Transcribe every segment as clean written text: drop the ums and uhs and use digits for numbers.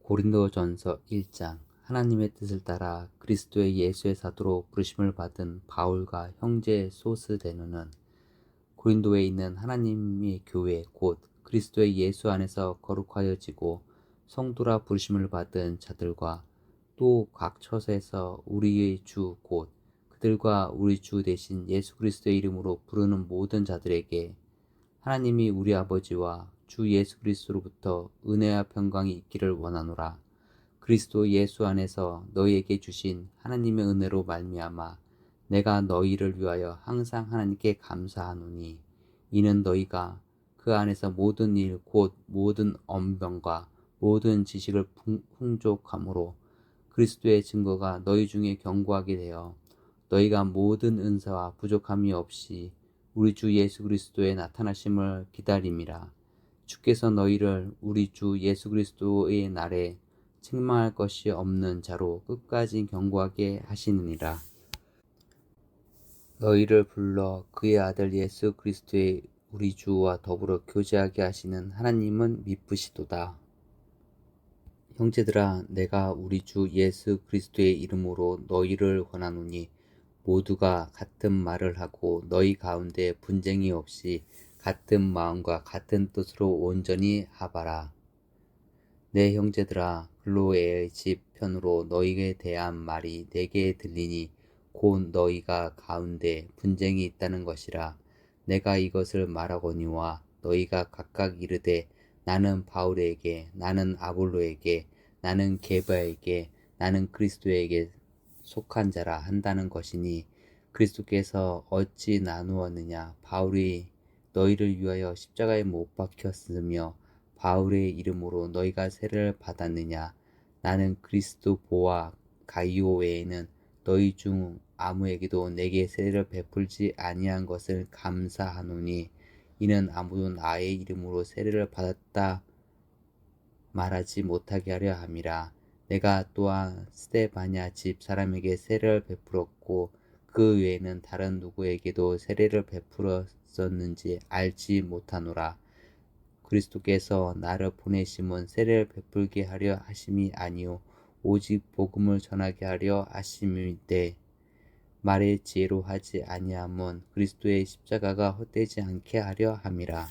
고린도전서 1장. 하나님의 뜻을 따라 그리스도의 예수의 사도로 부르심을 받은 바울과 형제 소스데노는 고린도에 있는 하나님의 교회 곧 그리스도의 예수 안에서 거룩하여지고 성도라 부르심을 받은 자들과 또 각 처소에서 우리의 주 곧 그들과 우리 주 대신 예수 그리스도의 이름으로 부르는 모든 자들에게 하나님이 우리 아버지와 주 예수 그리스도로부터 은혜와 평강이 있기를 원하노라. 그리스도 예수 안에서 너희에게 주신 하나님의 은혜로 말미암아 내가 너희를 위하여 항상 하나님께 감사하노니 이는 너희가 그 안에서 모든 일 곧 모든 언변과 모든 지식을 풍족함으로 그리스도의 증거가 너희 중에 견고하게 되어 너희가 모든 은사와 부족함이 없이 우리 주 예수 그리스도의 나타나심을 기다림이라. 주께서 너희를 우리 주 예수 그리스도의 날에 책망할 것이 없는 자로 끝까지 견고하게 하시느니라. 너희를 불러 그의 아들 예수 그리스도의 우리 주와 더불어 교제하게 하시는 하나님은 미쁘시도다. 형제들아, 내가 우리 주 예수 그리스도의 이름으로 너희를 권하노니 모두가 같은 말을 하고 너희 가운데 분쟁이 없이 같은 마음과 같은 뜻으로 온전히 합하라. 내 형제들아, 글로에의 집 편으로 너희에 대한 말이 내게 들리니 곧 너희가 가운데 분쟁이 있다는 것이라. 내가 이것을 말하거니와 너희가 각각 이르되 나는 바울에게, 나는 아볼로에게, 나는 게바에게, 나는 그리스도에게 속한 자라 한다는 것이니 그리스도께서 어찌 나누었느냐. 바울이 너희를 위하여 십자가에 못 박혔으며 바울의 이름으로 너희가 세례를 받았느냐. 나는 그리스도 보아 가이오 외에는 너희 중 아무에게도 내게 세례를 베풀지 아니한 것을 감사하노니 이는 아무도 나의 이름으로 세례를 받았다 말하지 못하게 하려 함이라. 내가 또한 스데바냐 집 사람에게 세례를 베풀었고 그 외에는 다른 누구에게도 세례를 베풀었었는지 알지 못하노라. 그리스도께서 나를 보내심은 세례를 베풀게 하려 하심이 아니요 오직 복음을 전하게 하려 하심이되 말의 지혜로 하지 아니함은 그리스도의 십자가가 헛되지 않게 하려 함이라.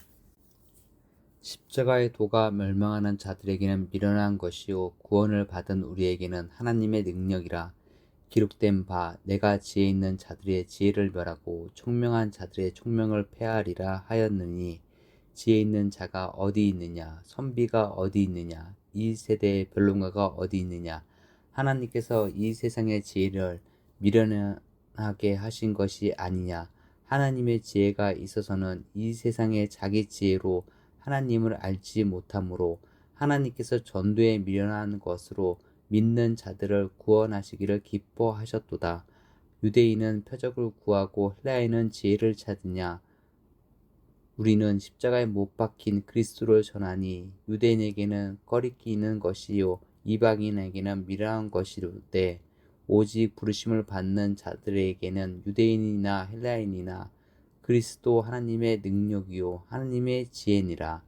십자가의 도가 멸망하는 자들에게는 미련한 것이요 구원을 받은 우리에게는 하나님의 능력이라. 기록된 바 내가 지혜 있는 자들의 지혜를 멸하고 총명한 자들의 총명을 폐하리라 하였느니 지혜 있는 자가 어디 있느냐, 선비가 어디 있느냐, 이 세대의 변론가가 어디 있느냐. 하나님께서 이 세상의 지혜를 미련하게 하신 것이 아니냐. 하나님의 지혜가 있어서는 이 세상의 자기 지혜로 하나님을 알지 못하므로 하나님께서 전도에 미련한 것으로 믿는 자들을 구원하시기를 기뻐하셨도다. 유대인은 표적을 구하고 헬라인은 지혜를 찾으냐. 우리는 십자가에 못 박힌 그리스도를 전하니 유대인에게는 꺼리끼는 것이요 이방인에게는 미련한 것이로되 오직 부르심을 받는 자들에게는 유대인이나 헬라인이나 그리스도 하나님의 능력이요 하나님의 지혜니라.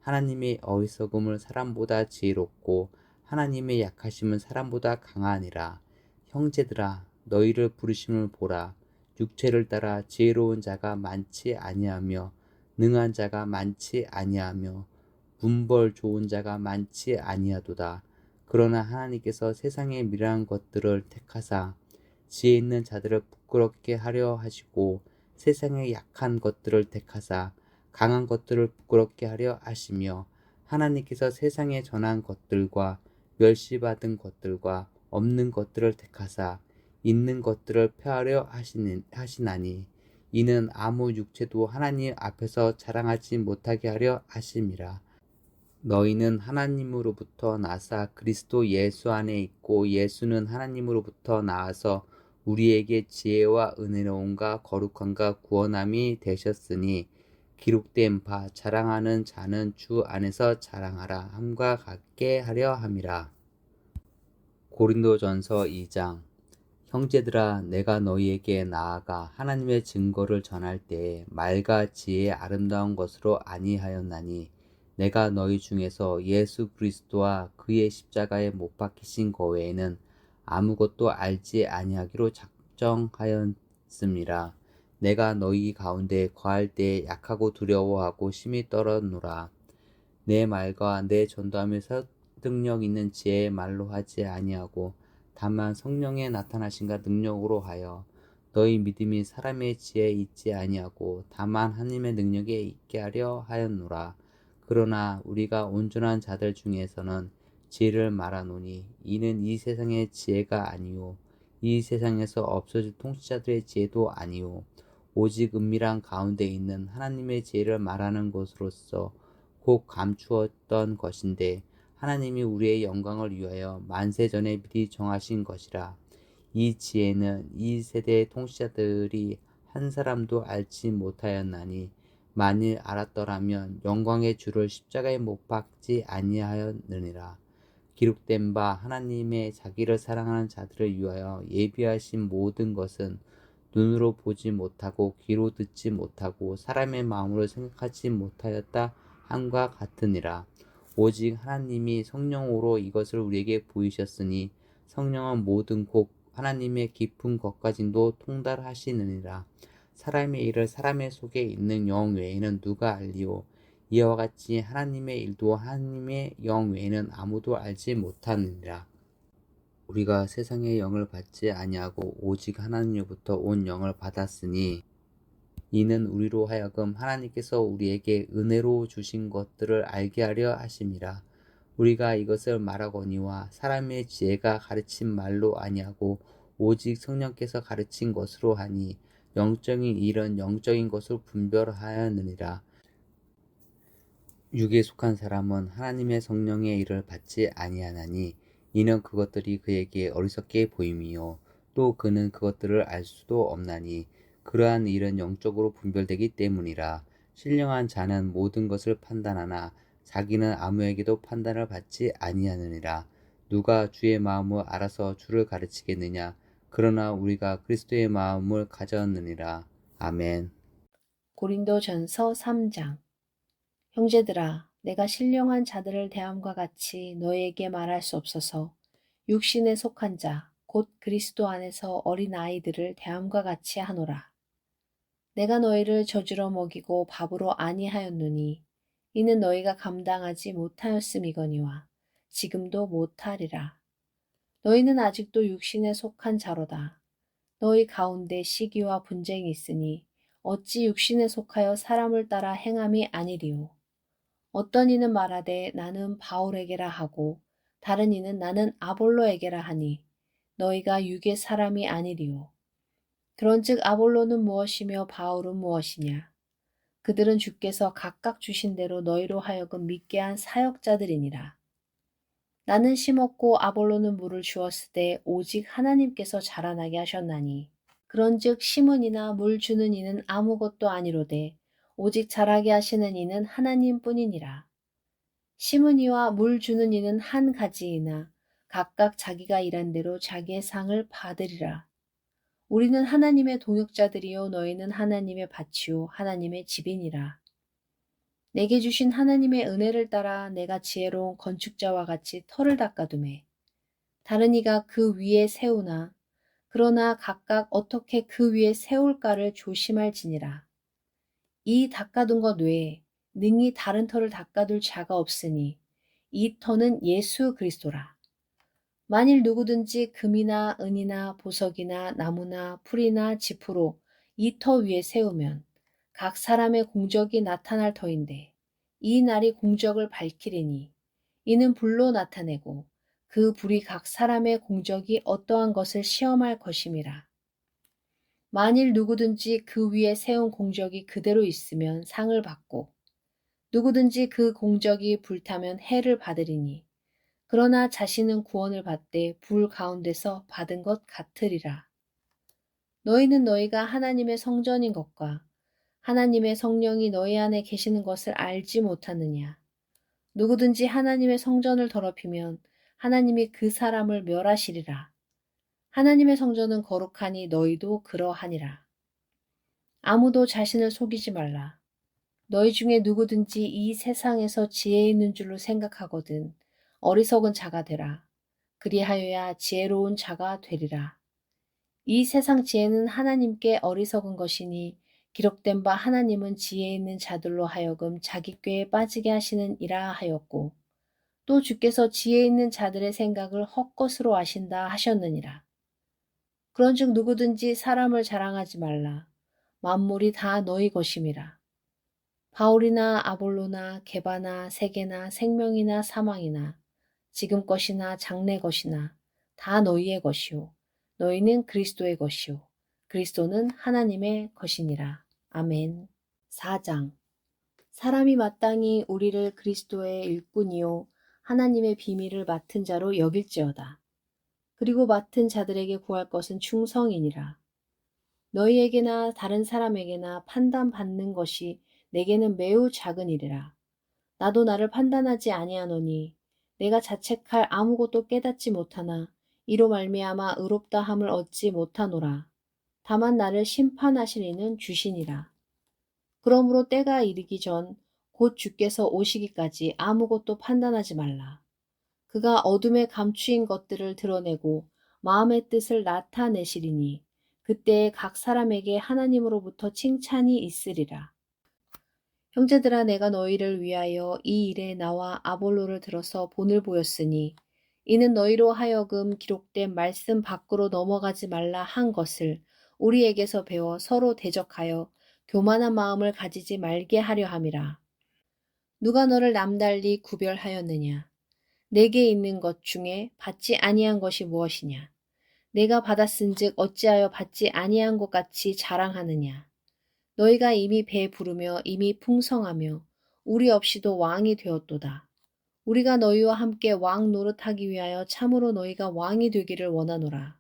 하나님의 어리석음을 사람보다 지혜롭고 하나님의 약하심은 사람보다 강하니라. 형제들아, 너희를 부르심을 보라. 육체를 따라 지혜로운 자가 많지 아니하며 능한 자가 많지 아니하며 문벌 좋은 자가 많지 아니하도다. 그러나 하나님께서 세상의 미련한 것들을 택하사 지혜 있는 자들을 부끄럽게 하려 하시고 세상의 약한 것들을 택하사 강한 것들을 부끄럽게 하려 하시며 하나님께서 세상에 전한 것들과 멸시받은 것들과 없는 것들을 택하사 있는 것들을 폐하려 하시나니 이는 아무 육체도 하나님 앞에서 자랑하지 못하게 하려 하심이라. 너희는 하나님으로부터 나사 그리스도 예수 안에 있고 예수는 하나님으로부터 나와서 우리에게 지혜와 은혜로움과 거룩함과 구원함이 되셨으니 기록된 바 자랑하는 자는 주 안에서 자랑하라 함과 같게 하려 함이라. 고린도전서 2장. 형제들아, 내가 너희에게 나아가 하나님의 증거를 전할 때에 말과 지혜의 아름다운 것으로 아니하였나니 내가 너희 중에서 예수 그리스도와 그의 십자가에 못 박히신 거 외에는 아무것도 알지 아니하기로 작정하였음이라. 내가 너희 가운데 거할 때에 약하고 두려워하고 심히 떨었노라. 내 말과 내 전도하며 설득력 있는 지혜의 말로 하지 아니하고 다만 성령의 나타나심과 능력으로 하여 너희 믿음이 사람의 지혜에 있지 아니하고 다만 하나님의 능력에 있게 하려 하였노라. 그러나 우리가 온전한 자들 중에서는 지혜를 말하노니 이는 이 세상의 지혜가 아니요 이 세상에서 없어질 통치자들의 지혜도 아니요 오직 은밀한 가운데 있는 하나님의 지혜를 말하는 것으로서 곧 감추었던 것인데 하나님이 우리의 영광을 위하여 만세 전에 미리 정하신 것이라. 이 지혜는 이 세대의 통치자들이 한 사람도 알지 못하였나니 만일 알았더라면 영광의 주를 십자가에 못 박지 아니하였느니라. 기록된 바 하나님의 자기를 사랑하는 자들을 위하여 예비하신 모든 것은 눈으로 보지 못하고 귀로 듣지 못하고 사람의 마음으로 생각하지 못하였다 함과 같으니라. 오직 하나님이 성령으로 이것을 우리에게 보이셨으니 성령은 모든 곧 하나님의 깊은 것까지도 통달하시느니라. 사람의 일을 사람의 속에 있는 영 외에는 누가 알리오? 이와 같이 하나님의 일도 하나님의 영 외에는 아무도 알지 못하느니라. 우리가 세상의 영을 받지 아니하고 오직 하나님으로부터 온 영을 받았으니 이는 우리로 하여금 하나님께서 우리에게 은혜로 주신 것들을 알게 하려 하심이라. 우리가 이것을 말하거니와 사람의 지혜가 가르친 말로 아니하고 오직 성령께서 가르친 것으로 하니 영적인 일은 영적인 것을 분별하였느니라. 육에 속한 사람은 하나님의 성령의 일을 받지 아니하나니 이는 그것들이 그에게 어리석게 보임이요 또 그는 그것들을 알 수도 없나니 그러한 일은 영적으로 분별되기 때문이라. 신령한 자는 모든 것을 판단하나 자기는 아무에게도 판단을 받지 아니하느니라. 누가 주의 마음을 알아서 주를 가르치겠느냐? 그러나 우리가 그리스도의 마음을 가졌느니라. 아멘. 고린도전서 3장. 형제들아, 내가 신령한 자들을 대함과 같이 너희에게 말할 수 없어서 육신에 속한 자, 곧 그리스도 안에서 어린 아이들을 대함과 같이 하노라. 내가 너희를 젖으러 먹이고 밥으로 아니하였노니 이는 너희가 감당하지 못하였음이거니와 지금도 못하리라. 너희는 아직도 육신에 속한 자로다. 너희 가운데 시기와 분쟁이 있으니 어찌 육신에 속하여 사람을 따라 행함이 아니리요. 어떤 이는 말하되 나는 바울에게라 하고 다른 이는 나는 아볼로에게라 하니 너희가 육의 사람이 아니리요. 그런즉 아볼로는 무엇이며 바울은 무엇이냐? 그들은 주께서 각각 주신 대로 너희로 하여금 믿게 한 사역자들이니라. 나는 심었고 아볼로는 물을 주었으되 오직 하나님께서 자라나게 하셨나니 그런즉 심은 이나 물 주는 이는 아무것도 아니로되 오직 자라게 하시는 이는 하나님뿐이니라. 심은 이와 물 주는 이는 한 가지이나 각각 자기가 일한 대로 자기의 상을 받으리라. 우리는 하나님의 동역자들이요 너희는 하나님의 밭이요 하나님의 집이니라. 내게 주신 하나님의 은혜를 따라 내가 지혜로운 건축자와 같이 터를 닦아두매 다른 이가 그 위에 세우나 그러나 각각 어떻게 그 위에 세울까를 조심할지니라. 이 닦아둔 것 외에 능히 다른 터를 닦아둘 자가 없으니 이 터는 예수 그리스도라. 만일 누구든지 금이나 은이나 보석이나 나무나 풀이나 지푸로 이 터 위에 세우면 각 사람의 공적이 나타날 터인데 이 날이 공적을 밝히리니 이는 불로 나타내고 그 불이 각 사람의 공적이 어떠한 것을 시험할 것임이라. 만일 누구든지 그 위에 세운 공적이 그대로 있으면 상을 받고 누구든지 그 공적이 불타면 해를 받으리니 그러나 자신은 구원을 받되 불 가운데서 받은 것 같으리라. 너희는 너희가 하나님의 성전인 것과 하나님의 성령이 너희 안에 계시는 것을 알지 못하느냐. 누구든지 하나님의 성전을 더럽히면 하나님이 그 사람을 멸하시리라. 하나님의 성전은 거룩하니 너희도 그러하니라. 아무도 자신을 속이지 말라. 너희 중에 누구든지 이 세상에서 지혜 있는 줄로 생각하거든 어리석은 자가 되라. 그리하여야 지혜로운 자가 되리라. 이 세상 지혜는 하나님께 어리석은 것이니 기록된 바 하나님은 지혜 있는 자들로 하여금 자기 꾀에 빠지게 하시는 이라 하였고 또 주께서 지혜 있는 자들의 생각을 헛것으로 아신다 하셨느니라. 그런즉 누구든지 사람을 자랑하지 말라. 만물이 다 너희 것임이라. 바울이나 아볼로나 게바나 세계나 생명이나 사망이나 지금 것이나 장래 것이나 다 너희의 것이요 너희는 그리스도의 것이요 그리스도는 하나님의 것이니라. 아멘. 4장. 사람이 마땅히 우리를 그리스도의 일꾼이요 하나님의 비밀을 맡은 자로 여길지어다. 그리고 맡은 자들에게 구할 것은 충성이니라. 너희에게나 다른 사람에게나 판단받는 것이 내게는 매우 작은 일이라. 나도 나를 판단하지 아니하노니 내가 자책할 아무것도 깨닫지 못하나 이로 말미암아 의롭다함을 얻지 못하노라. 다만 나를 심판하실 이는 주시니라. 그러므로 때가 이르기 전 곧 주께서 오시기까지 아무것도 판단하지 말라. 그가 어둠에 감추인 것들을 드러내고 마음의 뜻을 나타내시리니 그때에 각 사람에게 하나님으로부터 칭찬이 있으리라. 형제들아 내가 너희를 위하여 이 일에 나와 아볼로를 들어서 본을 보였으니 이는 너희로 하여금 기록된 말씀 밖으로 넘어가지 말라 한 것을 우리에게서 배워 서로 대적하여 교만한 마음을 가지지 말게 하려 함이라. 누가 너를 남달리 구별하였느냐? 내게 있는 것 중에 받지 아니한 것이 무엇이냐? 내가 받았은즉 어찌하여 받지 아니한 것 같이 자랑하느냐? 너희가 이미 배부르며 이미 풍성하며 우리 없이도 왕이 되었도다. 우리가 너희와 함께 왕 노릇하기 위하여 참으로 너희가 왕이 되기를 원하노라.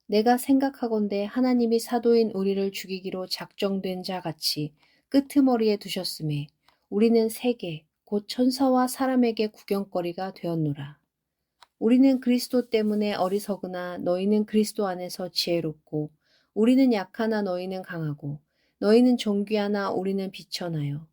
내가 생각하건대 하나님이 사도인 우리를 죽이기로 작정된 자 같이 끄트머리에 두셨음에 우리는 세계 곧 천사와 사람에게 구경거리가 되었노라. 우리는 그리스도 때문에 어리석으나 너희는 그리스도 안에서 지혜롭고 우리는 약하나 너희는 강하고 너희는 존귀하나 우리는 비천하여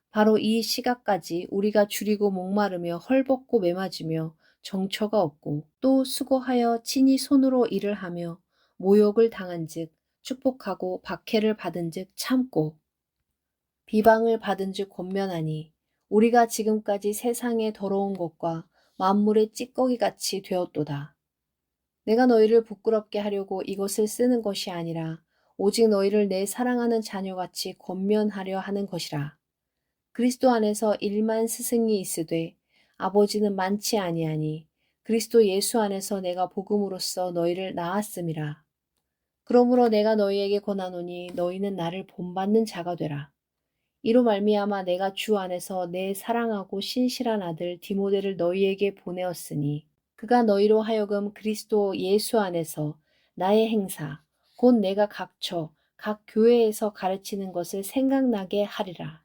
바로 이 시각까지 우리가 줄이고 목마르며 헐벗고 매맞으며 정처가 없고 또 수고하여 친히 손으로 일을 하며 모욕을 당한즉 축복하고 박해를 받은즉 참고 비방을 받은즉 권면하니 우리가 지금까지 세상의 더러운 것과 만물의 찌꺼기같이 되었도다. 내가 너희를 부끄럽게 하려고 이것을 쓰는 것이 아니라 오직 너희를 내 사랑하는 자녀같이 권면하려 하는 것이라. 그리스도 안에서 일만 스승이 있으되 아버지는 많지 아니하니 그리스도 예수 안에서 내가 복음으로써 너희를 낳았음이라. 그러므로 내가 너희에게 권하노니 너희는 나를 본받는 자가 되라. 이로 말미암아 내가 주 안에서 내 사랑하고 신실한 아들 디모데를 너희에게 보내었으니 그가 너희로 하여금 그리스도 예수 안에서 나의 행사 곧 내가 각처 각 교회에서 가르치는 것을 생각나게 하리라.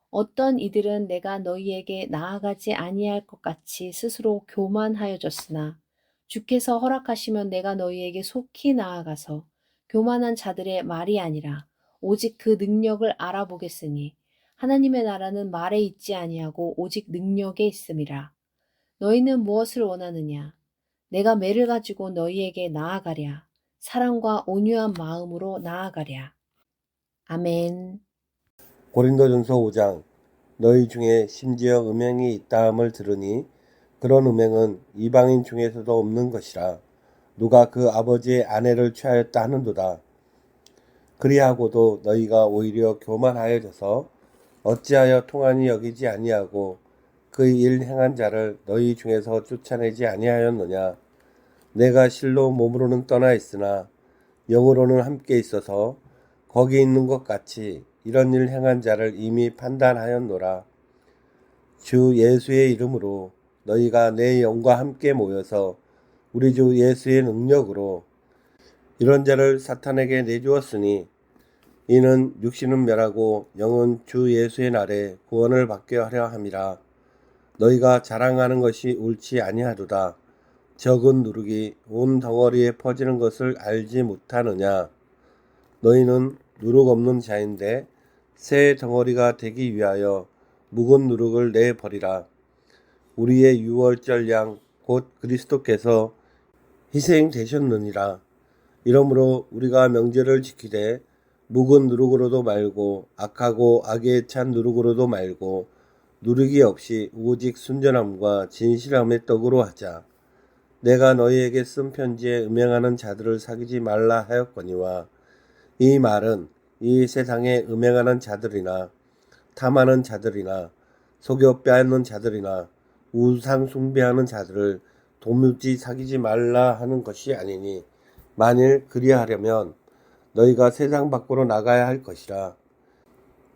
어떤 이들은 내가 너희에게 나아가지 아니할 것 같이 스스로 교만하여졌으나 주께서 허락하시면 내가 너희에게 속히 나아가서 교만한 자들의 말이 아니라 오직 그 능력을 알아보겠으니 하나님의 나라는 말에 있지 아니하고 오직 능력에 있음이라. 너희는 무엇을 원하느냐? 내가 매를 가지고 너희에게 나아가랴. 사랑과 온유한 마음으로 나아가랴. 아멘. 고린도전서 5장. 너희 중에 심지어 음행이 있다함을 들으니 그런 음행은 이방인 중에서도 없는 것이라. 누가 그 아버지의 아내를 취하였다 하는도다. 그리하고도 너희가 오히려 교만하여져서 어찌하여 통한이 여기지 아니하고 그 일 행한 자를 너희 중에서 쫓아내지 아니하였느냐. 내가 실로 몸으로는 떠나 있으나 영으로는 함께 있어서 거기 있는 것 같이 이런 일 행한 자를 이미 판단하였노라. 주 예수의 이름으로 너희가 내 영과 함께 모여서 우리 주 예수의 능력으로 이런 자를 사탄에게 내주었으니 이는 육신은 멸하고 영은 주 예수의 날에 구원을 받게 하려 함이라. 너희가 자랑하는 것이 옳지 아니하도다. 적은 누룩이 온 덩어리에 퍼지는 것을 알지 못하느냐. 너희는 누룩 없는 자인데 새 덩어리가 되기 위하여 묵은 누룩을 내버리라. 우리의 유월절 양 곧 그리스도께서 희생되셨느니라. 이러므로 우리가 명절을 지키되 묵은 누룩으로도 말고 악하고 악에 찬 누룩으로도 말고 누룩이 없이 오직 순전함과 진실함의 떡으로 하자. 내가 너희에게 쓴 편지에 음행하는 자들을 사귀지 말라 하였거니와 이 말은 이 세상에 음행하는 자들이나 탐하는 자들이나 속여 빼앗는 자들이나 우상 숭배하는 자들을 도무지 사귀지 말라 하는 것이 아니니 만일 그리하려면 너희가 세상 밖으로 나가야 할 것이라.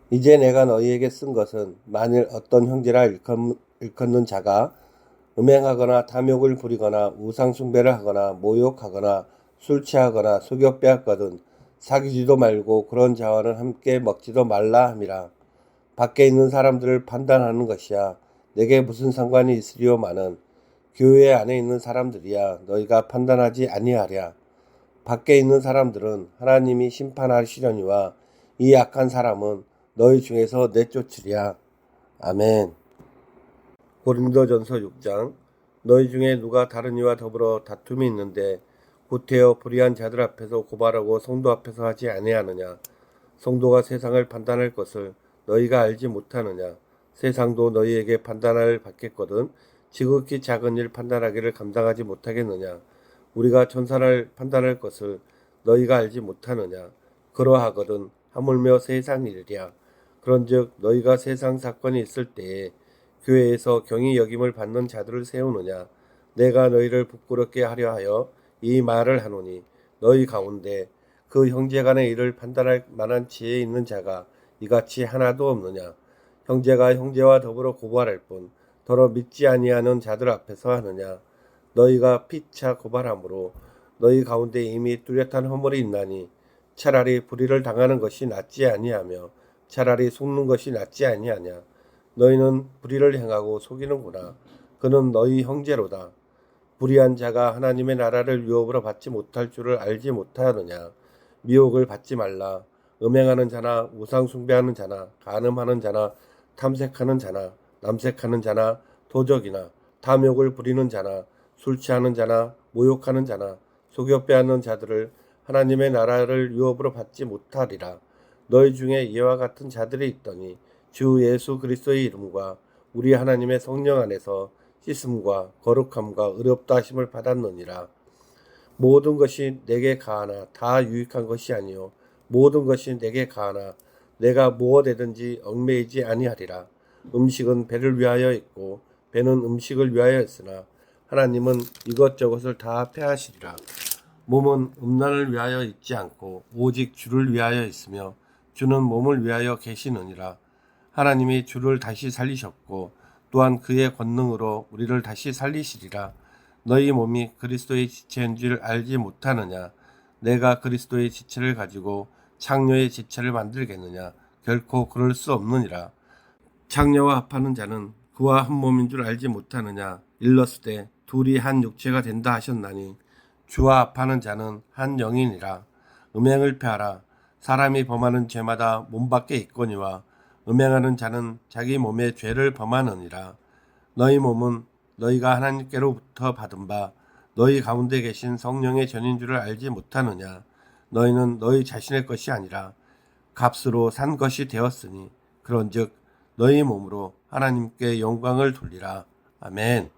이제 내가 너희에게 쓴 것은 만일 어떤 형제라 일컫는 자가 음행하거나 탐욕을 부리거나 우상 숭배를 하거나 모욕하거나 술 취하거나 속여 빼앗거든 사귀지도 말고 그런 자와는 함께 먹지도 말라 함이라. 밖에 있는 사람들을 판단하는 것이야 내게 무슨 상관이 있으리요마는 교회 안에 있는 사람들이야 너희가 판단하지 아니하랴. 밖에 있는 사람들은 하나님이 심판하시려니와 이 악한 사람은 너희 중에서 내쫓으랴. 아멘. 고린도전서 6장. 너희 중에 누가 다른 이와 더불어 다툼이 있는데 구태여 불의한 자들 앞에서 고발하고 성도 앞에서 하지 아니하느냐. 성도가 세상을 판단할 것을 너희가 알지 못하느냐. 세상도 너희에게 판단을 받겠거든 지극히 작은 일 판단하기를 감당하지 못하겠느냐. 우리가 천사를 판단할 것을 너희가 알지 못하느냐. 그러하거든 하물며 세상 일이랴. 그런즉 너희가 세상 사건이 있을 때에 교회에서 경히 여김을 받는 자들을 세우느냐. 내가 너희를 부끄럽게 하려 하여 이 말을 하노니 너희 가운데 그 형제간의 일을 판단할 만한 지혜 있는 자가 이같이 하나도 없느냐. 형제가 형제와 더불어 고발할 뿐 더러 믿지 아니하는 자들 앞에서 하느냐. 너희가 피차 고발함으로 너희 가운데 이미 뚜렷한 허물이 있나니 차라리 불의를 당하는 것이 낫지 아니하며 차라리 속는 것이 낫지 아니하냐. 너희는 불의를 행하고 속이는구나. 그는 너희 형제로다. 불의한 자가 하나님의 나라를 유업으로 받지 못할 줄을 알지 못하느냐. 미혹을 받지 말라. 음행하는 자나 우상 숭배하는 자나 간음하는 자나 탐색하는 자나 남색하는 자나 도적이나 탐욕을 부리는 자나 술 취하는 자나 모욕하는 자나 속여 빼앗는 자들을 하나님의 나라를 유업으로 받지 못하리라. 너희 중에 이와 같은 자들이 있더니 주 예수 그리스도의 이름과 우리 하나님의 성령 안에서 씻음과 거룩함과 의롭다 하심을 받았느니라. 모든 것이 내게 가하나 다 유익한 것이 아니요 모든 것이 내게 가하나 내가 무엇에든지 얽매이지 아니하리라. 음식은 배를 위하여 있고 배는 음식을 위하여 있으나 하나님은 이것저것을 다 패하시리라. 몸은 음란을 위하여 있지 않고 오직 주를 위하여 있으며 주는 몸을 위하여 계시느니라. 하나님이 주를 다시 살리셨고 또한 그의 권능으로 우리를 다시 살리시리라. 너희 몸이 그리스도의 지체인 줄 알지 못하느냐. 내가 그리스도의 지체를 가지고 창녀의 지체를 만들겠느냐. 결코 그럴 수 없느니라. 창녀와 합하는 자는 그와 한 몸인 줄 알지 못하느냐. 일렀으되 둘이 한 육체가 된다 하셨나니 주와 합하는 자는 한 영이니라. 음행을 폐하라. 사람이 범하는 죄마다 몸 밖에 있거니와 음행하는 자는 자기 몸의 죄를 범하느니라. 너희 몸은 너희가 하나님께로부터 받은 바 너희 가운데 계신 성령의 전인 줄을 알지 못하느냐. 너희는 너희 자신의 것이 아니라 값으로 산 것이 되었으니 그런즉 너희 몸으로 하나님께 영광을 돌리라. 아멘.